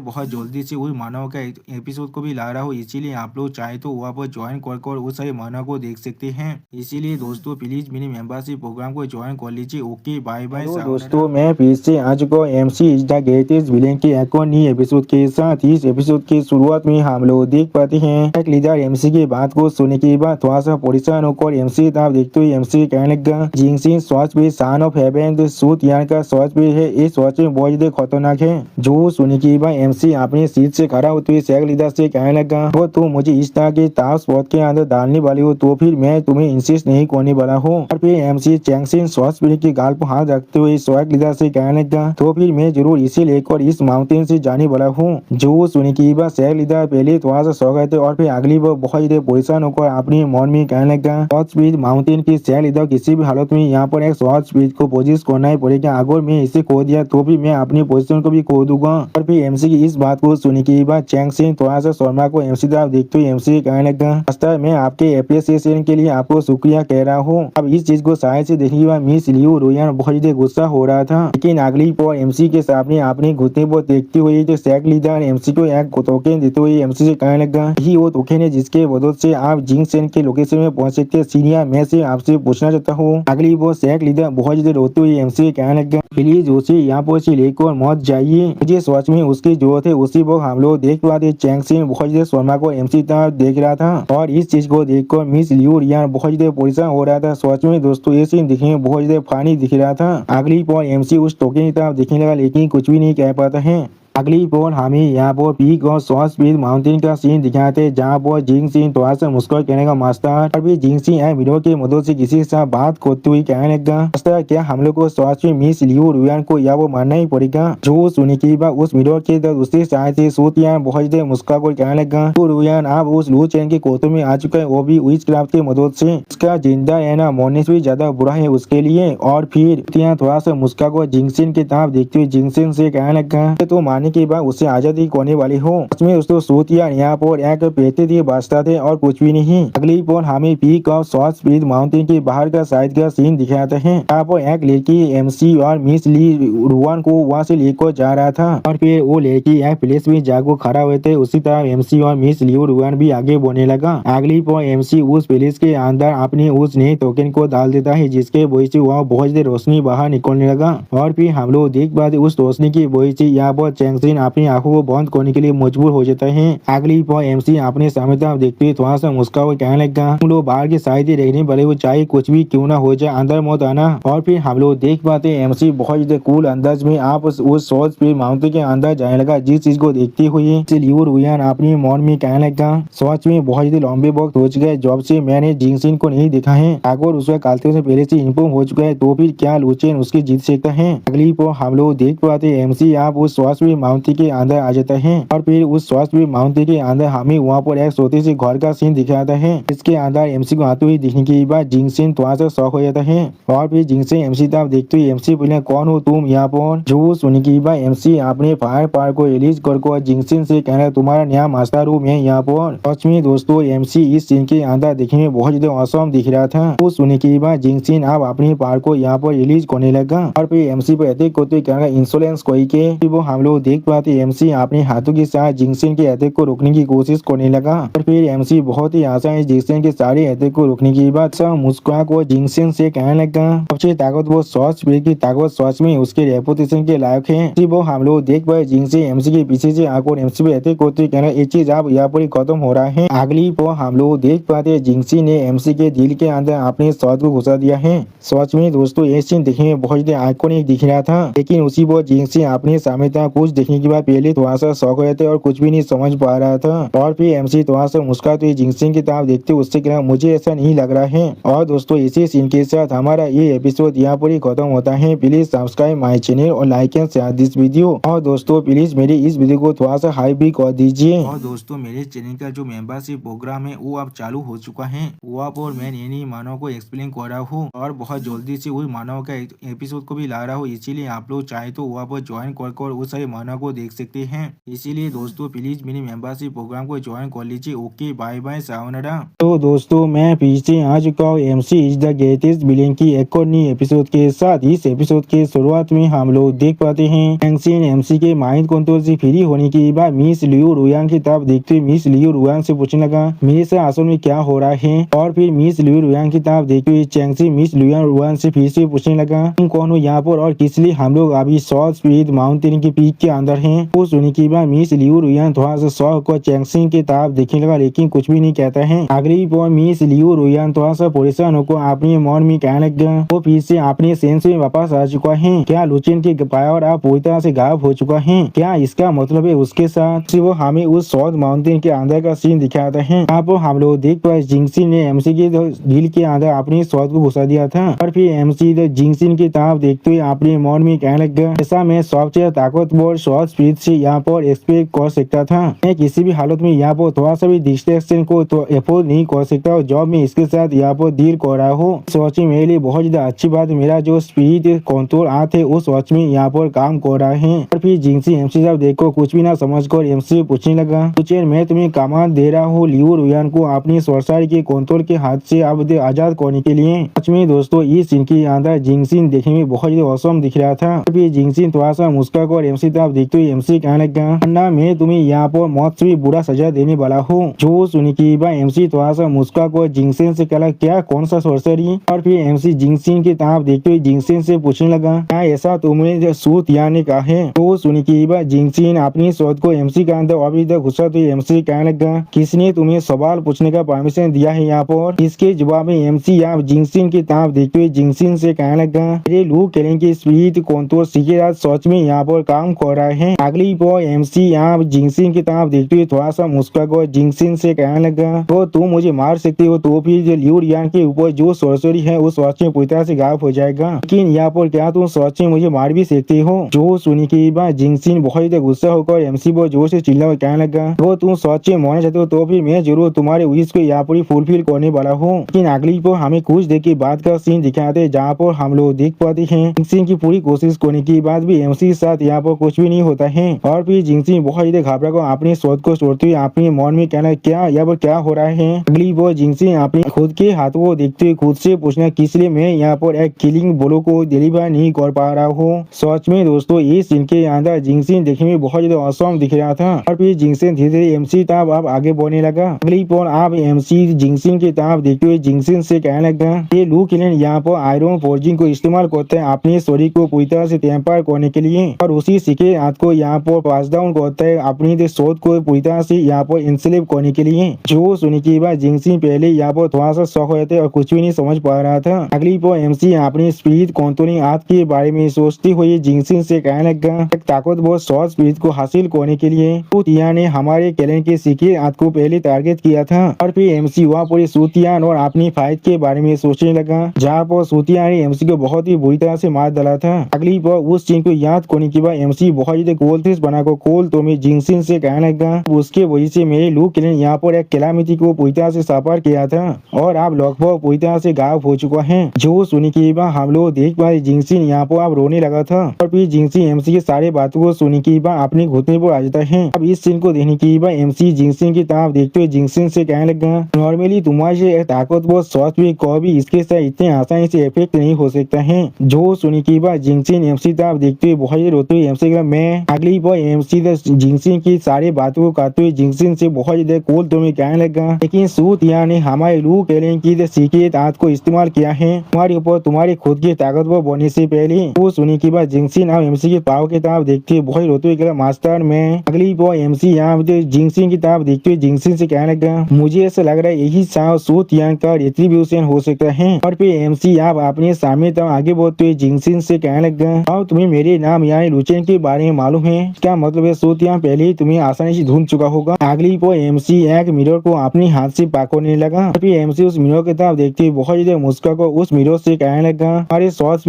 बहुत जल्दी से वही मानव का एपिसोड को भी ला रहा हूँ। इसीलिए आप लोग चाहे तो वहाँ पर ज्वाइन कर उस सारे मानव को देख सकते हैं। इसीलिए दोस्तों प्लीज मेरे मेंबरशिप प्रोग्राम को ज्वाइन कर लीजिए। Okay bye bye. दोस्तों मैं फिर से आ चुका हूँ MC is the greatest villain के एक और नई एपिसोड के साथ। इस एपिसोड की शुरुआत में हम लोग देख पाते हैं एक लीडर एमसी की बात को सुनने के बाद थोड़ा सा परेशान होकर एमसी आप देखते हुए एमसी कहने लगा जिंगसिन स्वाच पे सन ऑफ हेवन सूत यान का स्वाच पे है। इस स्वाच में बहुत ज्यादा खतरनाक है। जो सुनने के बाद एमसी अपनी सीट से खड़ा होते हुए सैक लीडर से कहने लगा वो तुम मुझे इस तरह के ताप स्पॉट के अंदर डालने वाली हो तो फिर मैं तुम्हें इंसिस्ट नहीं करने वाला हूँ। और फिर एमसी चैंगसिन स्वाच पीढ़ी के गाल पर हाथ रखते हुए सैक लीडर से कहने लगा तो फिर मैं जरूर इसे लेकर इस माउंटेन से जाने वाला हूँ। जो सुनने के बाद सैक लीडर पहले थोड़ा सा सो गए थे और फिर अगली बार बहुत ज्यादा परेशान होकर अपनी मन में कहने लगा शॉर्ट स्पीड माउंटेन की सैक लीडर किसी भी हालत में यहाँ पर एक शॉर्ट स्पीड को पोजिशन करना ही पड़ेगा। अगर मैं इसे खो दिया तो भी मैं अपनी पोजीशन को भी खो दूंगा। और फिर एमसी की इस बात को सुनने के बाद चैंग सिंह थोड़ा सा शर्मा को एमसी तरफ देखते हुए एमसी कहने लगा मैं आपके अप्रिसिएशन के लिए आपको शुक्रिया कह रहा हूँ। अब इस चीज को शायद से देखने के बाद मिस लियू रोयान बहुत ज्यादा गुस्सा हो रहा था। लेकिन अगली पर एमसी के सामने अपने घुटने पर देखते हुए जो सैक लीडर एमसी को एक टोकन देते हुए एमसी से कहने लगा यही वो टोकन है जिसके मदद से आप जिंग सेन के लोकेशन में पहुंच सकते हैं। सीनियर मैं से आपसे पूछना चाहता हूँ। अगली वो सैक लीडर बहुत ज्यादा रोते हुए एमसी कहने लगा प्लीज उसे यहाँ पर से लेकर मत जाइए, मुझे सच में उसकी जरूरत है। उसी वक्त हम लोग देख पाते चैंग सिंह बहुत ज्यादा शर्मा को एमसी तरफ देख रहा था और इस चीज को देखकर मिस लियू रियान बहुत ज्यादा परेशान हो रहा था। सच में दोस्तों ये सीन दिखने में बहुत ज्यादा फनी दिख रहा था। अगली पर एमसी उस टोकन की तरफ दिखने लगा लेकिन कुछ भी नहीं कह पाता है। अगली पोल हमें यहाँ पर पीक और शॉर्ट स्पीड माउंटेन का सीन दिखाते जहाँ पर जिंग सिंह थोड़ा सा मुस्कुरा कहने का मास्टर और भी जिंग सिंह वीडियो की मदद से किसी के साथ बात करते हुए कहने लगा मास्टर क्या हम लोग को शॉर्ट में मिस लियू रुयान को या वो मानना ही पड़ेगा। जो सुनने के बाद उस वीडियो के दूसरी साइड से सूतियान बहुत ज्यादा मुस्कुरा कर कहने लगा तो रुयान आप उस लू चैन के कोतों में आ चुका है वो भी विच क्राफ्ट की मदद से। उसका जिंदा रहना मरने से भी ज्यादा बुरा है उसके लिए। और फिर थोड़ा सा मुस्कुरा कर जिंग सिंह की तरफ देखते हुए जिंग सिंह से कहने लगा तो मारने के बाद उसे आजादी करने वाली हो। उसमें उसको सूतिया यहाँ पर एक पेटे दिए बाजता थे और कुछ भी नहीं। अगली पर हमें पीक और शॉर्ट स्पीड माउंटेन के बाहर का साइड का सीन दिखाते हैं। यहाँ पर एक लड़की एमसी और मिस ली रुआन को वहाँ से लेकर जा रहा था और फिर वो लड़की एक प्लेस में जाकर खड़ा हुए थे। उसी तरह एमसी और मिस लियू रुआन भी आगे बढ़ने लगा। अगली पर एमसी उस प्लेस के अंदर अपनी उस नए टोकन को डाल देता है जिसके वजह से वहाँ बहुत ज्यादा रोशनी बाहर निकलने लगा। और फिर हम लोग देख पाते उस रोशनी की वजह से यहाँ पर चैंगसिन अपनी आंखों को बंद करने के लिए मजबूर हो जाता है। अगली पर एमसी अपने सामने तरफ देखते हुए थोड़ा सा मुस्कुरा हुआ कहने लगा तुम लोग बाहर की साइड ही देखने वाले हो चाहे कुछ भी क्यों ना हो जाए अंदर मत आना। और फिर हम लोग देख पाते हैं एमसी बहुत ज्यादा कूल अंदाज में आप उस शॉर्ट स्पीड माउंटेन के अंदर जाने लगा। जिस चीज को देखते हुए लियू रुयान अपनी मन में कहने लगा सच में बहुत ज्यादा लंबे वक्त हो चुका है जब से मैंने जिंग सिंह को नहीं देखा है। अगर उसका कालते से पहले से इन्फॉर्म हो चुका है तो फिर क्या लूचेन उसकी जीत सकता है। अगली पर हम लोग देख पाते एमसी आप उस शॉर्ट स्पीड माउंटेन के अंदर आ जाता है और फिर उस शॉर्ट स्पीड माउंटेन के अंदर हमें वहाँ पर एक छोटे से घर का सीन दिखाता है। इसके अंदर एमसी को आते हुए दिखने के बाद जिंग सिंह थोड़ा सा शौक हो जाता है और फिर जिंग सिंह एमसी तरफ देखते हुए एमसी बोले कौन हो तुम यहाँ पर। जो सुनने के बाद एमसी अपने फायर पावर को रिलीज कर जिंग सिंह से कहना तुम्हारा नया मास्टर रूम है यहाँ पर। सच में दोस्तों एमसी इस सीन के अंदर दिखने में बहुत ज्यादा औसम दिख रहा था। वो सुनने के बाद जिंग सिंह आप अपनी पावर को यहाँ पर रिलीज करने लगा और फिर एमसी पर अटैक करते हुए कहना इंश्योरेंस कोई के वो हम लोग देख पाते एमसी अपने हाथों के साथ जिंग सिंह के अटैक को रोकने की कोशिश करने लगा। और फिर एमसी बहुत ही आसान है जिंग सिंह के सारे अटैक को रोकने के बाद सब मुस्कुरा को जिंग सिंह से कहने लगा सबसे ताकतवर शॉर्ट स्पीड की ताकत सच में उसके रेपुटेशन के लायक है। वो हम लोग देख पाए जिंग सिंह एमसी के पीछे से आकर एमसी पे अटैक करते कहना ये चीज आप यहाँ पर खत्म हो रहा है। अगली पर हम लोग देख पाते जिंग सिंह ने एमसी के दिल के अंदर अपने शॉट को घुसा दिया है। सच में दोस्तों ये सीन देखने में बहुत ज्यादा आइकॉनिक दिख रहा था। लेकिन उसी पर जिंग सिंह अपने सामने था कुछ देखने के बाद पहले थोड़ा सा शौक हो जाते और कुछ भी नहीं समझ पा रहा था। और फिर एमसी थोड़ा सा मुस्कुराते हुए जिंग सिंह की तरफ देखते उससे कहना मुझे ऐसा नहीं लग रहा है। और दोस्तों इसी सीन के साथ हमारा ये एपिसोड यहाँ पर ही खत्म होता है। प्लीज सब्सक्राइब माई चैनल और like and share this video. और दोस्तों प्लीज मेरी इस वीडियो को थोड़ा सा हाई भी कर दीजिए। और दोस्तों मेरे चैनल का जो मेंबरशिप प्रोग्राम है वो अब चालू हो चुका है। वो आप और मैं नई मानव को एक्सप्लेन कर रहा हूँ और बहुत जल्दी से वही मानव का एपिसोड को भी ला रहा हूँ। इसीलिए आप लोग चाहे तो वहाँ पर ज्वाइन कर उस सारे मानव भावना को देख सकते हैं। इसीलिए दोस्तों प्लीज मेरी मेंबरशिप प्रोग्राम को ज्वाइन कर लीजिए। ओके बाय बाय सावनाडा। तो दोस्तों मैं पीछे आ चुका हूँ MC is the greatest villain की एक और नई एपिसोड के साथ। इस एपिसोड के शुरुआत में हम लोग देख पाते हैं हैंगसेन एमसी के माइंड कंट्रोल से फ्री होने के बाद मिस लियू रुयांग की तरफ देखते हुए मिस लियू रुयांग से पूछने लगा मेरे साथ असल में क्या हो रहा है। और फिर मिस लियू रुयांग की तरफ देखते हुए चैंगसी मिस लियू रुयांग से फिर से पूछने लगा तुम कौन हो यहाँ पर और किस लिए हम लोग अभी सॉल्ट स्पीड माउंटेन के पीक के अंदर हैं। वो सुनने के बाद मिस लियू रुयांग थोड़ा सा शौक और चैंगसी की तरफ देखने लगा लेकिन कुछ भी नहीं कहता है। अगली बार मिस लियू रुयांग थोड़ा सा परेशान होकर अपने मन में कहने लगा वो फिर से अपने सेंस में वापस आ चुका है। क्या लुचेन के पावर अब पूरी तरह से गायब हो चुका है। क्या इसका मतलब है उसके साथ वो हमें उस सॉल्ट माउंटेन के अंदर का सीन दिखाता है। अब हम लोग देख पाए जिंगसिन ने एमसी के दिल के अंदर अपनी शॉट को घुसा दिया था और फिर एमसी जिंगसिन की तरफ देखते हुए अपने मन में कहने लगा ऐसा मैं सबसे ताकतवर शॉट स्पीड से यहाँ पर एक्सपेक्ट कर सकता था। मैं किसी भी हालत में यहाँ पर थोड़ा सा भी डिस्ट्रैक्शन को तो अफोर्ड नहीं कर सकता जब मैं इसके साथ यहाँ पर डील कर रहा हूँ। सोच मेरे लिए बहुत ज्यादा अच्छी बात मेरा जो स्पीड कंट्रोल आते है उस वॉच में यहाँ पर काम कर रहा है। और फिर जिंगसी एमसी साहब देखो कुछ भी ना समझ कर एमसी पूछने लगा तुझे मैं तुम्हें कमांड दे रहा हूँ लियू रुयांग को अपनी सरसारी के कंट्रोल के हाथ से अब आजाद करने के लिए। सच में दोस्तों इस सीन के अंदर जिंगसिन देखने में बहुत ज्यादा औसम दिख रहा था। फिर जिंगसिन थोड़ा सा मुस्कुरा कर एमसी तरफ देखते हुए एमसी कहने लगा ना मैं तुम्हें यहाँ पर मौत से भी बुरा सजा देने वाला हूँ। जो सुनी की बात एमसी थोड़ा सा मुस्कुरा कर जिंगसिन से कहला क्या कौन सा सरसरी। और फिर एमसी जिंगसिन की तरफ देखते हुए जिंगसिन से पूछने लगा क्या ऐसा तुम्हें सूत यानी का है। तो सुनी की बात जिंगसिन अपनी शोध को एमसी का अंदर अभी तक घुसा तो एमसी कहने लगा किसने तुम्हें सवाल पूछने का परमिशन दिया है यहाँ पर। इसके जवाब में एमसी आप जिंगसिन की तरफ देखते हुए जिंगसिन से कहने लगा मेरे लू केलिंग की स्पीड कंट्रोल सीखे रात सच में यहाँ पर काम कर रहा है। अगली बार एमसी आप जिंगसिन की तरफ देखते हुए थोड़ा सा मुस्कुरा कर जिंगसिन से कहने लगा तो तुम मुझे मार सकते हो तो फिर जो लियू रुयांग के ऊपर जो सरसरी है उस वॉच में पूरी तरह से गायब हो जाएगा लेकिन यहाँ पर क्या तुम सच में मुझे मार भी सकते हो। जो सुनी की बात जिंगसिन बहुत ज्यादा गुस्सा होकर एमसी पर जोर से चिल्ला कर कहने लगा वो तुम सच में मरना चाहते हो तो फिर मैं जरूर तुम्हारे विश को यहाँ पर फुलफिल करने वाला हूँ। लेकिन अगली पर हमें कुछ देर के बाद का सीन दिखाते जहाँ पर हम लोग देख पाते हैं जिंगसिन की पूरी कोशिश करने के बाद भी एमसी के साथ यहाँ पर कुछ भी नहीं होता है। और फिर जिंगसिन बहुत ज्यादा घबरा कर अपनी सोच को छोड़ते हुए अपने मन में कहना क्या यहाँ पर क्या हो रहा है। अगली बार जिंगसिन अपने खुद के हाथों को देखते हुए खुद से पूछना किस लिए मैं यहाँ पर एक किलिंग ब्लो को डिलीवर नहीं कर पा रहा हूँ। सच में दोस्तों इस सीन के अंदर जिंगसिन देखने में बहुत ज्यादा औसम दिख रहा था। और फिर जिंगसिन धीरे धीरे एमसी तरफ आप आगे बढ़ने लगा। अगली पर आप एमसी जिंगसिन की तरफ देखते हुए जिंगसिन से कहने लगा ये लू केलिन यहाँ पर आयरन फोर्जिंग को इस्तेमाल करते हैं अपने शरीर को पूरी तरह से टेम्पर करने के लिए और उसी सीखे हाथ को यहाँ पर पास डाउन करता है अपनी शोध को पूरी तरह से यहाँ पर इंसलेव करने के लिए। जो सुनी की बात जिंगसिन पहले यहाँ पर थोड़ा सा शौक होते और कुछ भी नहीं समझ पा रहा था। अगली पर एमसी अपनी स्पीड कंट्रोलिंग हाथ के बारे में सोचते हुए जिंगसिन से कहने लगा एक ताकतवर शॉर्ट स्पीड को हासिल करने के लिए सूतियान ने हमारे कैलेन के सीखे हाथ को पहले टारगेट किया था। और फिर एमसी वहाँ पूरी सूतियान और अपनी फाइट के बारे में सोचने लगा जहाँ पर सूतियान ने एमसी को बहुत ही बुरी तरह से मार डाला था। अगली पर उस चीज को याद करने के बाद एमसी बहुत ज्यादा गोलथेस बनाकर कोल तो मैं जिंगसिन से कहने लगा उसके वजह से मेरे लू केलिन यहाँ पर एक कैलामिटी को पूरी तरह से सफर किया था और आप लगभग पूरी तरह से गायब हो चुका है। जो सुनी के बाद हम लोग देख पाए जिंगसिन यहाँ पर आप रोने लगा था। और फिर जिंगसिन एमसी के सारे बातों को सुनी के बाद अपने घुटने पर आ जाता है। अब इस सीन को देखने के बाद एमसी जिंगसिन की तरफ देखते हुए जिंगसिन से कहने लगा नॉर्मली तुम्हारे ताकतवर शॉट भी कभी इसके साथ इतने आसानी से इफेक्ट नहीं हो सकता है। जो सुनी के बाद जिंगसिन एमसी तरफ देखते हुए बहुत रोते हुए एमसी का मैं अगली बार एमसी जिंगसिन की सारी बातों को कहते हुए जिंगसिन से बहुत ज्यादा कोल तो मैं कहने लगा लेकिन सूतियान ने हमारे लू केलिन की सीक्रेट हाथ को इस्तेमाल किया है तुम्हारे ऊपर तुम्हारी खुद की ताकतवर बनने से पहले। वो सुनी के बाद जिंगसिन अब एमसी के पाव की तरफ देखते हुए बहुत रोते हुए मास्टर में अगली बार एमसी यहाँ जिंगसिन की तरफ देखते हुए जिंगसिन से कहने लगा मुझे ऐसा लग रहा है यही सूतियान का रिट्रीब्यूशन हो सकता है। और फिर एमसी आप अपने सामने तक आगे बढ़ते हुए जिंगसिन से कहने लगा अब तुम्हें मेरे नाम यानी लुचेन के बारे में मालूम है क्या मतलब है सूतियान पहले ही तुम्हें आसानी से ढूंढ चुका होगा। अगली बार एमसी एक मिरर को अपने हाथ से पकड़ने लगा। फिर एमसी उस मिरर की तरफ देखते हुए बहुत ज्यादा मुस्कुरा कर उस मिरर से कहने लगा अरे सोच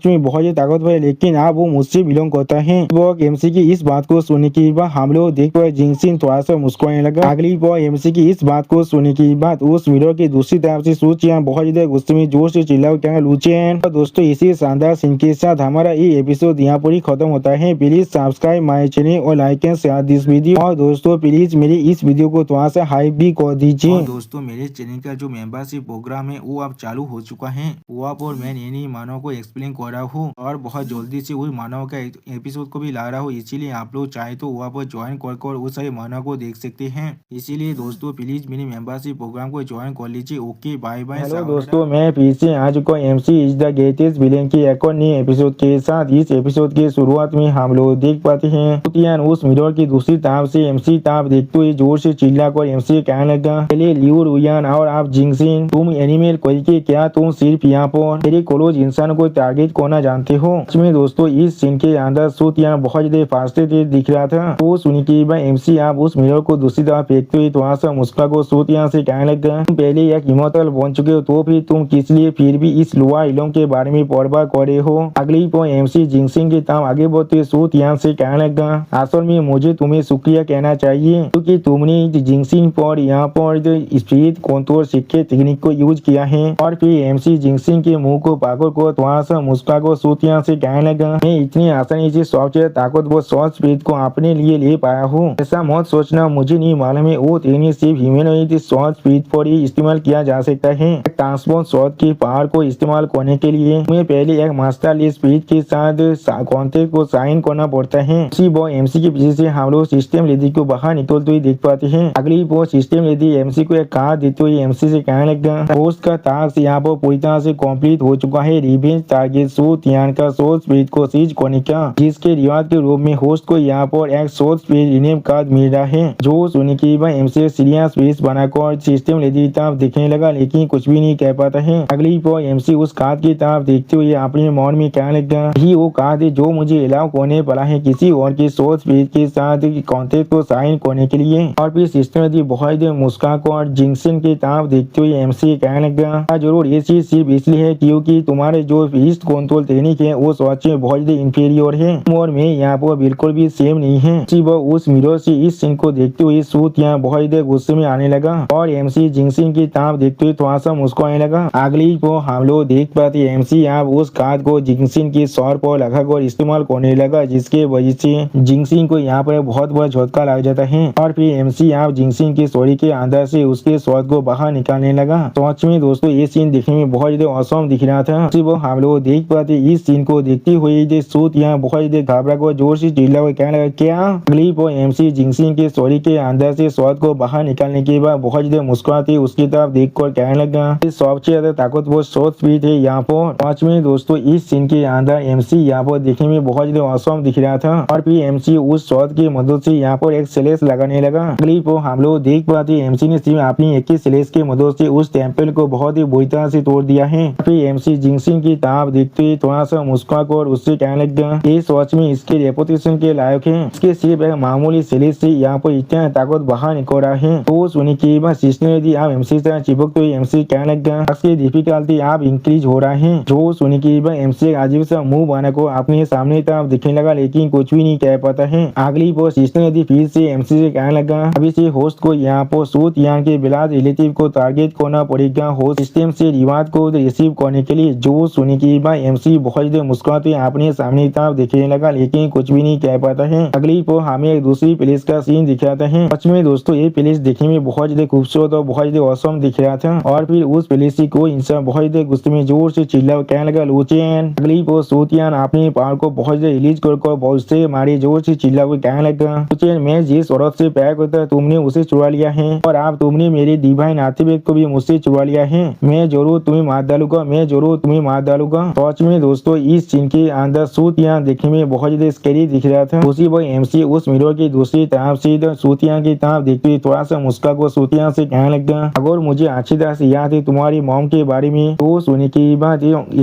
में बहुत ज्यादा ताकतवर है लेकिन आप वो मुझसे बिलोंग करता है। वो एमसी की इस बात को सुनने के बाद हम लोग देख पाए जिंगसिन थोड़ा सा मुस्कुराने लगा। अगली बार एमसी की इस बात को सुनने के बाद उस मिरर की दूसरी तरफ से सूचियां बहुत ज्यादा गुस्से में जोर से चिल्ला लुचेन। दोस्तों इसी शानदार सीन के साथ हमारा ये एपिसोड यहाँ पर ही खत्म होता है। प्लीज सब्सक्राइब माय चैनल और like and share this video. और दोस्तों प्लीज मेरी इस वीडियो को थोड़ा सा हाइप भी कर दीजिए। और दोस्तों मेरे चैनल का जो मेंबरशिप प्रोग्राम है वो अब चालू हो चुका है। वो आप और मैं नई मानव को एक्सप्लेन कर रहा हूँ और बहुत जल्दी से उस मानव का एपिसोड को भी ला रहा हूँ। इसीलिए आप लोग चाहे तो वहाँ पर ज्वाइन कर उस सारे मानव को देख सकते हैं। इसीलिए दोस्तों प्लीज मेरी मेंबरशिप प्रोग्राम को ज्वाइन कर लीजिए। Okay bye bye. हेलो दोस्तों, मैं फिर से आ चुका हूँ MC is the greatest villain के एक और नए एपिसोड के साथ। इस एपिसोड के शुरुआत में हम लोग देख पाते हैं सुतियान उस मिरर की दूसरी तरफ से एमसी तरफ देखते हुए जोर से चिल्लाकर एमसी कहने लगा, पहले लियू रुयान और आप जिंगसिन, तुम एनिमल करके क्या तुम सिर्फ यहाँ पर मेरे क्लोज इंसान को टारगेट करना जानते हो? इसमें दोस्तों इस सीन के अंदर सुतियान बहुत ज्यादा फास्टे दिख रहा था। तो सुनी की एमसी आप उस मिरर को दूसरी तरफ फेंकते हुए थोड़ा सा मुस्का को सुतियान से कहने लगा, तुम पहले एक इमोर्टल बन चुके हो तो फिर तुम किस लिए फिर भी इस लोअर इलम के बारे में परवाह करे हो? अगली पर एमसी जिंगसिन के ताम आगे बढ़ते सुतियान से कहने लगा, असल में मुझे तुम्हें शुक्रिया कहना चाहिए क्योंकि तुमने जिंगसिन पर यहाँ पर स्पीड कंट्रोल सिक्के टेक्निक को यूज किया है। और फिर एमसी जिंगसिन के मुंह को पागल को थोड़ा सा मुस्का को सुतियान से कहने लगा, मैं इतनी आसानी से सबसे ताकतवर शॉर्ट स्पीड को अपने लिए ले पाया हूँ। ऐसा मत सोचना, मुझे नहीं मालूम है वो टेक्निक सिर्फ ह्यूमनॉइड शॉर्ट स्पीड पर ही इस्तेमाल किया जा सकता है। ट्रांसपोर्ट शॉर्ट की पावर को इस्तेमाल करने के लिए तुम्हें पहले एक मास्टर लिस्ट स्पीड के साथ कॉन्ट्रैक्ट को साइन करना पड़ता है। उसी बॉय एमसी के पीछे से हम लोग सिस्टम लेडी को बाहर निकलते हुए देख पाते हैं। अगली वो सिस्टम लेडी एमसी को एक कार देते हुए एमसी से कहने लगा, होस्ट का टास्क यहाँ पर पूरी तरह से कंप्लीट हो चुका है। रिवेंज टारगेट सुतियान का शॉर्ट स्पीड को सीज करने का, जिसके रिवार्ड के रूप में होस्ट को यहाँ पर एक शॉर्ट स्पीड रिनेम कार्ड मिल रहा है। जो सुनी की एमसी सीरियस फेस बनाकर सिस्टम लेडी तरफ देखने लगा लेकिन कुछ भी नहीं कह पाता है। अगली पर एमसी उस कार्ड की तरफ देखते हुए अपने मन में कहने लगा, ही वो कार्ड है जो मुझे अलाउ करने पड़ा है किसी और के शॉर्ट स्पीड के साथ कॉन्ट्रैक्ट को साइन करने के लिए। और फिर सिस्टम लेडी बहुत मुस्कुराकर जिंगसिन की तरफ देखते हुए एमसी कहने लगा, जरूर ये चीज सिर्फ इसलिए है क्योंकि तुम्हारे जो फीस्ट कंट्रोल टेक्निक है वो सच में बहुत इंफीरियर है और मैं यहाँ पर बिल्कुल भी सेम नहीं है। उस मिरर से इस सीन को देखते हुए सूत यहाँ बहुत गुस्से में आने लगा और एमसी जिंगसिन की तरफ देखते हुए थोड़ा सा मुस्कुराने लगा। अगली को हम लोग देख पाते एमसी आप उस कार्ड को जिंगसिन की सर पर लगाकर इस्तेमाल करने लगा, जिसके वजह से जिंगसिन को यहाँ पर बहुत बड़ा झटका लग जाता है। और फिर एमसी आप जिंगसिन की सॉरी के अंदर से उसके शॉट को बाहर निकालने लगा। सच में दोस्तों ये सीन देखने में बहुत ज्यादा औसम दिख रहा था। वो हम लोग देख पाते इस सीन को देखते हुए सूत यहाँ बहुत ज्यादा घबरा कर जोर से चिल्ला कर कहने लगा, क्या? अगली को एमसी जिंगसिन के सॉरी के अंदर से शॉट को बाहर निकालने के बाद बहुत ज्यादा मुस्कुराते उसकी तरफ देख कर कहने लगा, सबसे ज्यादा ताकतवर शॉर्ट स्पीड है यहाँ पर। पांच में दोस्तों इस सीन के अंदर एमसी यहाँ पर देखने में बहुत ज्यादा औसम दिख रहा था। और फिर एमसी उस शॉट की मदद से यहाँ पर एक स्लेश लगाने लगा। अगली को हम लोग देख पाते एमसी ने सिर्फ अपनी एक ही स्लेश की मदद से उस टेम्पल को बहुत ही बुरी तरह से तोड़ दिया है। फिर एमसी जिंगसिन की तरफ देखते हुए थोड़ा सा मुस्कुराकर उससे कहने लगा, ये सच में इसके रेपुटेशन के लायक है। इसके सिर्फ एक मामूली स्लेश से यहाँ पर इतना ताकत बाहर निकल रहा है। तो सुनी की बात सिस्टम यदि आप एमसी से चिपकते हुए एमसी कहने लगा, इसकी डिफिकल्टी आप इंक्रीज हो रहा है। जो सुनी की बात एमसी अजीब सा मुंह बना को अपने सामने तरफ दिखने लगा लेकिन कुछ भी नहीं कह पाता है। अगली पर सिस्टम यदि फिर से एमसी से कहने लगा, अभी से होस्ट को यहाँ पर सूत यहाँ के ब्लड रिलेटिव को टारगेट करना पड़ेगा होस्ट सिस्टम से रिवार्ड को रिसीव करने के लिए। जो सुनी की बात एमसी बहुत ज्यादा मुस्कुराते अपने सामने तरफ दिखने लगा लेकिन कुछ भी नहीं कह पाता है। अगली पर हमें एक दूसरी प्लेस का सीन दिखाता है। सच में दोस्तों ये प्लेस देखने में बहुत ज्यादा खूबसूरत और बहुत ज्यादा औसम दिख रहा था। और फिर उस प्लेस को इंसान बहुत ज्यादा गुस्से में जोर से चिल्ला कहने लगा, लुचियन। अगली को सूतियान अपने पावर को बहुत ज्यादा रिलीज कर बहुत से मारे जोर से चिल्ला कहने लगा, लुचियन मैं जिस औरत से प्यार करता तुमने उसे चुरा लिया है और आप तुमने मेरे डिवाइन आर्टिफैक्ट को भी मुझसे चुरा लिया है। मैं जरूर तुम्हें मार डालूंगा, मैं जरूर तुम्हें मार डालूंगा। सच में दोस्तों इस सीन के अंदर सूतियान देखने में बहुत ज्यादा स्कैरी दिख रहा था। उसी वक्त एमसी उस मिरर की दूसरी तरफ से सूतियान की तरफ देखते हुए थोड़ा सा मुस्का को सूतियान से कहने लगा, अगर मुझे अच्छी तरह से याद है तुम्हारी मॉम के बारे में। तो सुनी की बात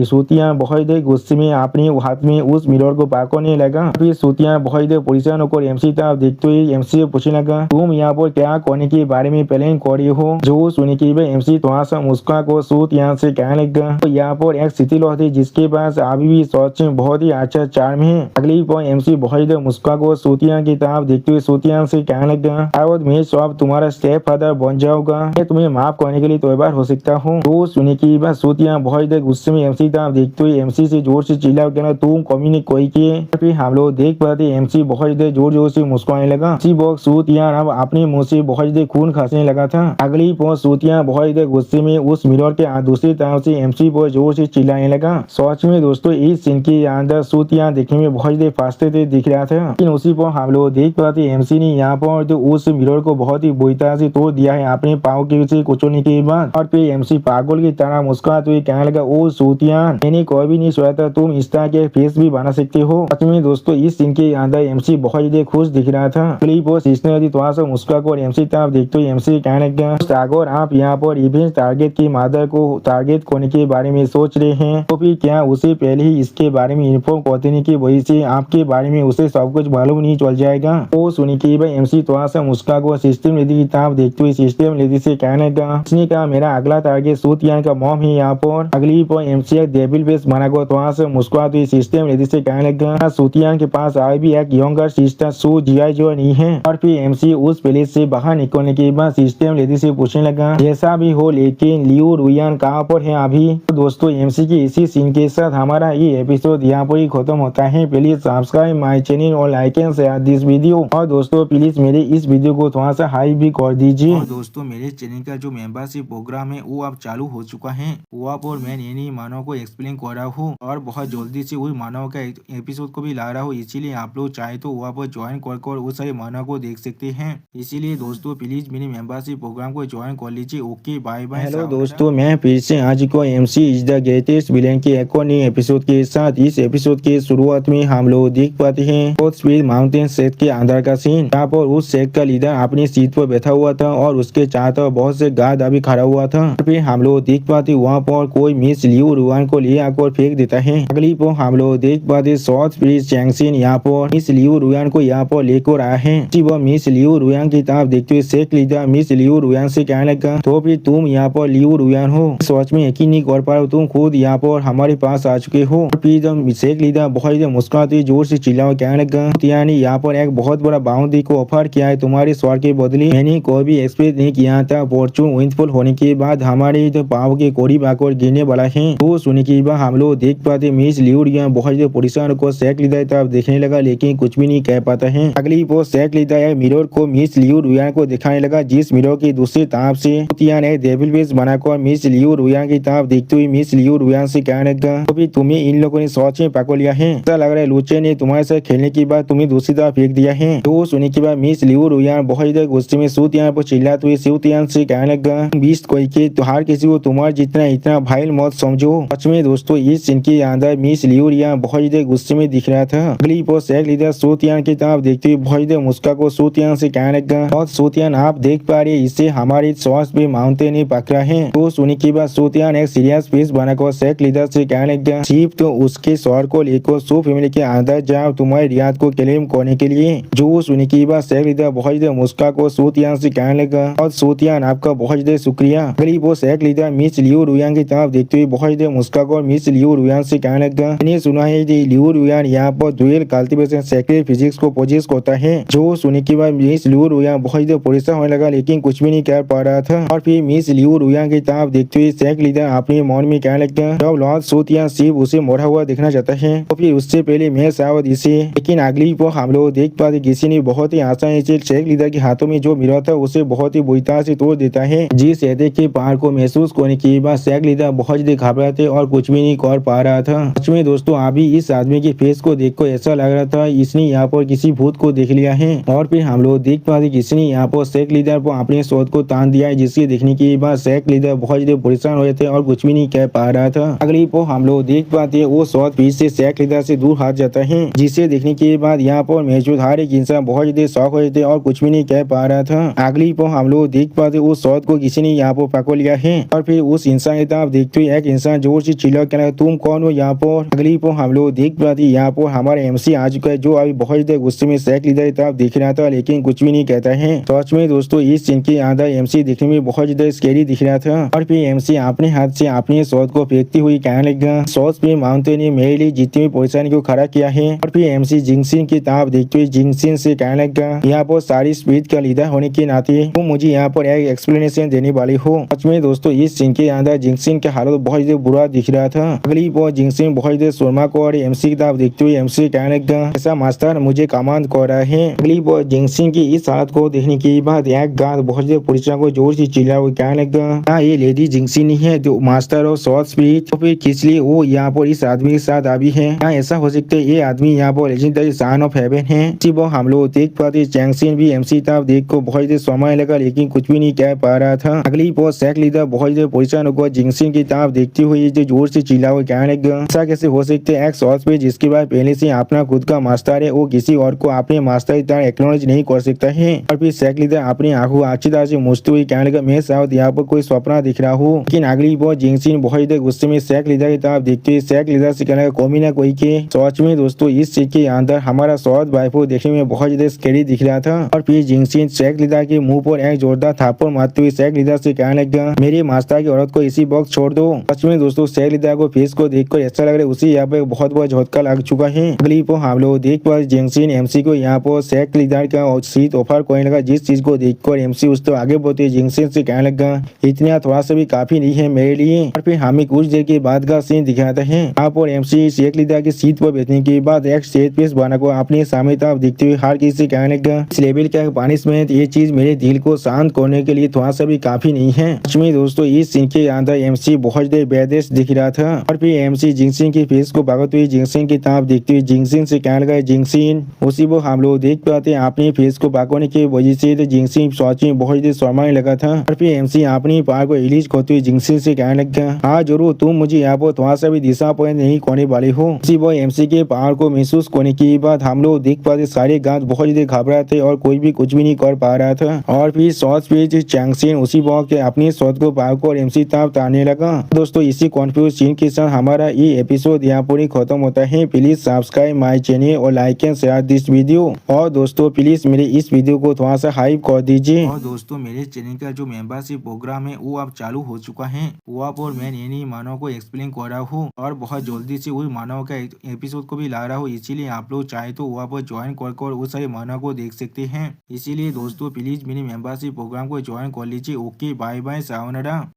सूतियान बहुत गुस्से में अपने हाथ में उस मिरर को पकड़ने लगा। फिर सूतियान बहुत परेशान होकर एमसी तरफ देखते हुए एमसी से पूछने लगा, तुम यहाँ पर क्या करने के बारे में प्लान कर रही हो? जो सुनी की एमसी थोड़ा सा मुस्का को सूतियान से कहने लगा, तो यहाँ पर एक सिटी थी जिसके पास अभी भी सच में बहुत ही अच्छा चार्म है। अगली पर एमसी बहुत मुस्का को सूतियान की तरफ देखते हुए सूतियान से कहने लगा, और मैं सब तुम्हारा स्टेप फादर बन जाऊंगा, मैं तुम्हें माफ करने के लिए तैयार हो सकता हूँ। तो सुनी की बात सूतियान बहुत गुस्से में एमसी तरफ देखते हुए एमसी से जोर से चिल्ला कहना, तुम कमी ने कोई किए। फिर हम लोग देख पाते एमसी बहुत ज्यादा जोर जोर से मुस्कुराने लगा। इसी वक्त सूतियान अब अपने मुंह से बहुत ज्यादा खून खांसने लगा था। अगली पहुंच सूतियान बहुत ज्यादा गुस्से में उस मिरर के दूसरी तरफ से एमसी पर जोर से चिल्लाने लगा। सच में दोस्तों इस सीन के अंदर सूतियान देखने में बहुत ज्यादा फास्ते दिख रहा था, लेकिन उसी पर हम लोग देख पाते एमसी ने यहाँ पर तो उस मिरर को बहुत ही बुरी तरह से तोड़ दिया है अपने पाँव के से कुचलने के बाद। और फिर एमसी पागल की तरह मुस्कुराते हुए कहने लगा, ओ सूतियान, मैंने कोई भी नहीं सोचा था तुम इस तरह के फेस भी बना सकते हो। सच में दोस्तों इस सीन के अंदर एमसी बहुत ज्यादा खुश दिख रहा था। क्लिप और सिस्टर थोड़ा सा मुस्कुरा कर एमसी तरफ देखते हुए एमसी कहने लगा, अगर आप यहाँ पर इवेंट टारगेट की मदर को टारगेट करने के बारे में सोच रहे हैं तो फिर क्या उसे पहले ही इसके बारे में इन्फॉर्म कर देने की वजह से आपके बारे में उसे सब कुछ मालूम नहीं चल जाएगा। वो सुनी कि भाई एमसी थोड़ा सा मुस्कुरा कर सिस्टम लेडी की तरफ देखते हुए सिस्टम लेडी से कहने लगा, उसने कहा मेरा अगला टारगेट सूतियान का मॉम है यहाँ पर। अगली पर एमसी एक डेविल फेस बना कर थोड़ा सा मुस्कुराते हुए सिस्टम लेडी से कहने लगा, सूतियान के पास आज भी एक यंगर सिस्टर सू जिया जो नहीं है। और फिर एमसी उस प्लेस से बाहर निकलने के बाद सिस्टम लेडी से पूछने लगा, जैसा भी हो लेकिन लियो रुयान कहाँ पर है अभी। तो दोस्तों एमसी के इसी सीन के साथ हमारा ये एपिसोड यहाँ पर ही खत्म होता है। प्लीज सब्सक्राइब माय चैनल और like and share this video. और दोस्तों प्लीज मेरे इस वीडियो को थोड़ा सा हाइप भी कर दीजिए। और दोस्तों मेरे चैनल का जो मेंबरशिप प्रोग्राम है वो अब चालू हो चुका है। वहाँ पर मैं नई मानव को एक्सप्लेन कर रहा हूँ और बहुत जल्दी से वही मानव का एपिसोड को भी ला रहा हूँ। इसीलिए आप लोग चाहे तो वहाँ पर ज्वाइन कर वो सारे मानव को देख सकते हैं। इसीलिए दोस्तों प्लीज मेरे मेंबरशिप प्रोग्राम को ज्वाइन कर लीजिए। Okay bye bye. हेलो दोस्तों, मैं फिर से आज को MC is the greatest villain के एक और नए एपिसोड के साथ। इस एपिसोड के शुरुआत में हम लोग देख पाते हैं बहुत स्पीड माउंटेन शेख के अंदर का सीन, जहाँ पर उस शेख का लीडर अपनी सीट पर बैठा हुआ था और उसके चारों तरफ बहुत से गार्ड अभी खड़ा हुआ था। फिर हम लोग देख पाते वहाँ पर कोई मिस लियू रुआन को ले आकर फेंक देता है। अगली पर हम लोग देख पाते शॉर्ट प्रिंस चैंगसिन यहाँ पर मिस लियू रुआन को यहाँ पर लेकर आया है। वह मिस लियू रुआन की तरफ देखते हुए शेख लीडर मिस लियू रुआन से कहने लगा, तो फिर तुम यहाँ पर लियू रुआन हो, सोच में यकीन नहीं कर पा रहा, तुम खुद यहाँ पर हमारे पास आ चुके हो। फिर जब शेख लीडर बहुत मुस्कुराते जोर से चिल्ला कहने लगा, यानी यहाँ पर एक बहुत बड़ा बाउंड्री को ऑफर किया है तुम्हारे स्वर के बदले। मैंने कोई भी एक्सपेक्ट नहीं किया था। फॉर्चून विंडफुल होने के बाद हमारे तो पाव के करीब आकर गिरने वाला है। तो सुनने के बाद हम लोग देख पाते मिस लियू रुआन बहुत परेशान को शेख लीडर तरफ देखने लगा, लेकिन कुछ भी नहीं कह पाता है। अगली पोस्ट शेख लीडर मिरर को मिस लियू रुआन को दिखाने लगा, जिस मिरर की दूसरी तरफ से ने डेविल फेस बनाकर मिस लियू रुआन की तरफ देखते हुए मिस लियू रुआन से कहने लगा, तो फिर तुम्हें इन लोगों ने सच में पकड़ लिया है। ऐसा लग रहा है लूचे ने तुम्हारे साथ खेलने के बाद तुम्हें दूसरी तरफ फेंक दिया है। तो सुनने के बाद मिस लियू रुआन बहुत ज्यादा गुस्से में सूतियान पर चिल्लाते हुए सूतियान से कहने लगा, बीस्ट कोई के तो हर किसी को तुम्हारे जितना इतना भाईल मत समझो। सच में दोस्तों इस सीन के अंदर मिस लियू रुआन बहुत ज्यादा गुस्से में दिख रहा था। अगली पोस्ट शेख लीडर सूतियान की तरफ देखते हुए बहुत ज्यादा मुस्का को सूतियान से कहने लगा, और सूतियान आप देख पा रहे इससे हमारे सॉस पे माउंटेन ने पकड़ा है। तो सुनने के बाद सूतियान एक सीरियस फेस बनाकर शेख लीडर से कहने लगा, चीफ तो उसके स्वर को लेकर सो फैमिली के अंदर जाओ तुम्हारी रियाद को क्लेम करने के लिए। जो सुनने के बाद शेख लीडर बहुत ज्यादा मुस्का को सूतियान से कहने लगा, और सूतियान आपका बहुत ज्यादा शुक्रिया। अगली वो शेख लीडर मिस लियू रुआन की तरफ देखते हुए बहुत ज्यादा मुस्का को मिस लियू रुआन से कहने लगा, मैंने सुना है कि लियू रुआन यहाँ पर ड्यूल कल्टीवेशन सेक्रेट फिजिक्स को पोजेस करता है। जो सुनने के बाद मिस लियू रुआन बहुत ज्यादा परेशान होने लगा, लेकिन कुछ भी नहीं कर पा रहा था। और फिर मिस लियू रुआन की तरफ देखते हुए शेख लीडर अपने मन में कहने लगा, जब लॉर्ड सूतियान सिर्फ उसे मरा हुआ देखना चाहता है तो फिर उससे पहले मैं शायद इसे। लेकिन अगली पर हम लोग देख पाते किसी ने बहुत ही आसानी से शेख लीडर के हाथों में जो मिला था उसे बहुत ही बुरी तरह से तोड़ देता है। जिस एहते के पहाड़ को महसूस करने के बाद शेख लीडर बहुत ज्यादा घबराते और कुछ भी नहीं कर पा रहा था। सच में दोस्तों अभी इस आदमी के फेस को देखकर ऐसा लग रहा था इसने यहाँ पर किसी भूत को देख लिया है। और फिर हम लोग देख पाते किसी ने यहाँ पर शेख लीडर पर अपने शोध को तान दिया है, जिसके देखने के बाद शेख लीडर बहुत ज्यादा परेशान हो रहे थे और कुछ भी नहीं कह पा रहा था। अगली पर हम लोग देख पाते वो शोध पीछे से शेख लीडर से दूर हट जाता है, जिसे देखने के बाद यहाँ पर मौजूद हर एक इंसान बहुत ज्यादा शौक हो रहे थे और कुछ भी नहीं कह पा रहा था। अगली पर हम लोग देख पाते उस शोध को किसी ने यहाँ पर पकड़ लिया है। और फिर उस इंसान की तरफ देखते हुए एक इंसान जोर से चिल्ला कर, तुम कौन हो यहाँ पर। अगली पर हम लोग देख पाते यहाँ पर हमारा एमसी आ चुका है, जो अभी बहुत ज्यादा गुस्से में शेख लीडर की तरफ देख रहा था, लेकिन कुछ भी नहीं कहता है। सच में दोस्तों इस सीन के अंदर एमसी देखने में बहुत ज्यादा स्कैरी दिख रहा था। और फिर एमसी अपने हाथ से अपने शोध को फेंकती हुई कहने लगा, शोध पे माउंटेन ने मेरे लिए जितनी भी परेशानी को खड़ा किया है। और फिर एमसी जिंगसिन की तरफ देखते हुए जिंगसिन से कहने लगा, यहाँ पर सारी स्पीड का लीडर होने के नाते तुम मुझे यहाँ पर एक एक्सप्लेनेशन देने वाले हो। सच में दोस्तों इस सीन के अंदर जिंगसिन का हालत बहुत ज्यादा बुरा दिख रहा था। अगली बार जिंगसिन बहुत ज्यादा शर्मा को और एमसी की तरफ देखते हुए एमसी से कहने लगा, ऐसा मास्टर मुझे कमांड कर रहा है। अगली बार जिंगसिन की इस हालत को देखने के बाद एक गार्ड बहुत से पुलिसों को जोर से चिल्ला वो कहने लगा, हाँ ये लेडी जिंगसिन नहीं है जो मास्टर और शॉर्ट स्पीच, तो फिर किस लिए वो यहाँ पर इस आदमी के साथ आवी है। हाँ ऐसा हो सकता है ये आदमी यहाँ पर लेजेंडरी सन ऑफ हेवन है। इसी वो हम लोग देख पाते जिंगसिन भी एमसी था देख को बहुत समय लगा लेकिन कुछ भी नहीं कह पा रहा था। अगली बार सेक लीडर बहुत से पुलिसों को जिंगसिन की तरफ देखते हुए जो जोर से चिल्ला वो कहने लगा, ऐसा कैसे हो सकता है एक शॉर्ट स्पीच जिसके बाद पहले से अपना खुद का मास्टर है वो किसी और को अपने मास्टर की तरह एक्नॉलेज नहीं कर सकता है। और फिर सेक लीडर अपनी आंखों अच्छी तरह से मुझते हुए कहने लगा, मैं शायद यहाँ पर कोई सपना दिख रहा हूँ। लेकिन अगली बार जिंगसिन बहुत गुस्से में सेक लीडर की तरफ देखते हुए सेक लीडर से कहने लगा, कोई ना कोई के सच में दोस्तों इस चीज के अंदर हमारा शॉर्ट वाइफ देखने में बहुत ज्यादा स्कैरी दिख रहा था। और फिर जिंगसिन सेक लीडर के मुंह पर एक जोरदार थप्पड़ मारते हुए सेक लीडर से कहने लगा, मेरे मास्टर की औरत को इसी वक्त छोड़ दो। सच में दोस्तों सेक लीडर को फेस को देखकर ऐसा लग रहा है उसी यहाँ पे बहुत बड़ा झटका लग चुका है। अगली पर हम लोग देख पा जिंगसिन एमसी को यहाँ पर सेक लीडर का सीट ऑफर करने लगा, जिस चीज को देखकर एमसी उस तो आगे बढ़ते जिंगसिन से कहने लगा, इतना थोड़ा सा भी काफी नहीं है मेरे लिए। और फिर हमें कुछ देर के बाद का सीन दिखाता है। यहाँ पर एमसी सेक लीडर की सीट पर बैठने के बाद एक स्टेज पीस बना को अपने सामने तरफ देखते हुए हर किसी से कहने लगा, इस लेवल का पनिशमेंट ये चीज मेरे दिल को शांत करने के लिए थोड़ा सा भी काफी नहीं है। सच में दोस्तों इस सीन के अंदर एमसी बहुत देर बेदेश दिख रहा था। और फिर एमसी जिंगसिन की फेस को भागते हुए जिंगसिन की तरफ देखते हुए जिंगसिन से कहने लगा, जिंगसिन उसी वो हम लोग देख पाते हैं अपनी फेस को भागने की वजह से तो जिंगसिन सच में बहुत देर शर्माने लगा था। और फिर एमसी अपनी पार को रिलीज करते हुए जिंगसिन से कहने लगा, हाँ जरूर तुम मुझे यहाँ पर थोड़ा सा भी डिसअपॉइंट नहीं करने वाले हो। उसी वो एमसी के पावर को महसूस करने के बाद हम लोग देख पाते सारे गांव बहुत ज्यादा घबरा थे और कोई भी कुछ भी नहीं कर पा रहा था। और फिर शॉर्ट स्पीच जिंगसिन उसी वक्त अपनी शॉट को पार को एमसी तरफ तारने लगा। दोस्तों इसी कॉन्फ्यूज सीन के साथ हमारा ये एपिसोड यहाँ पर ही खत्म होता है। प्लीज सब्सक्राइब माई चैनल और like and share this video. और दोस्तों प्लीज मेरे इस वीडियो को थोड़ा सा हाइप कर दीजिए। और दोस्तों मेरे चैनल का जो मेंबरशिप प्रोग्राम है वो अब चालू हो चुका है। वो पर मैं नई मानव को एक्सप्लेन कर रहा हूँ और बहुत जल्दी से उस मानव का एपिसोड को भी ला रहा हूँ, इसीलिए आप लोग चाहे तो वहाँ पर ज्वाइन कर उस सारे मानव को देख सकते हैं। इसीलिए दोस्तों प्लीज मेरी मेंबरशिप प्रोग्राम को ज्वाइन कर लीजिए। Okay bye bye sayonara.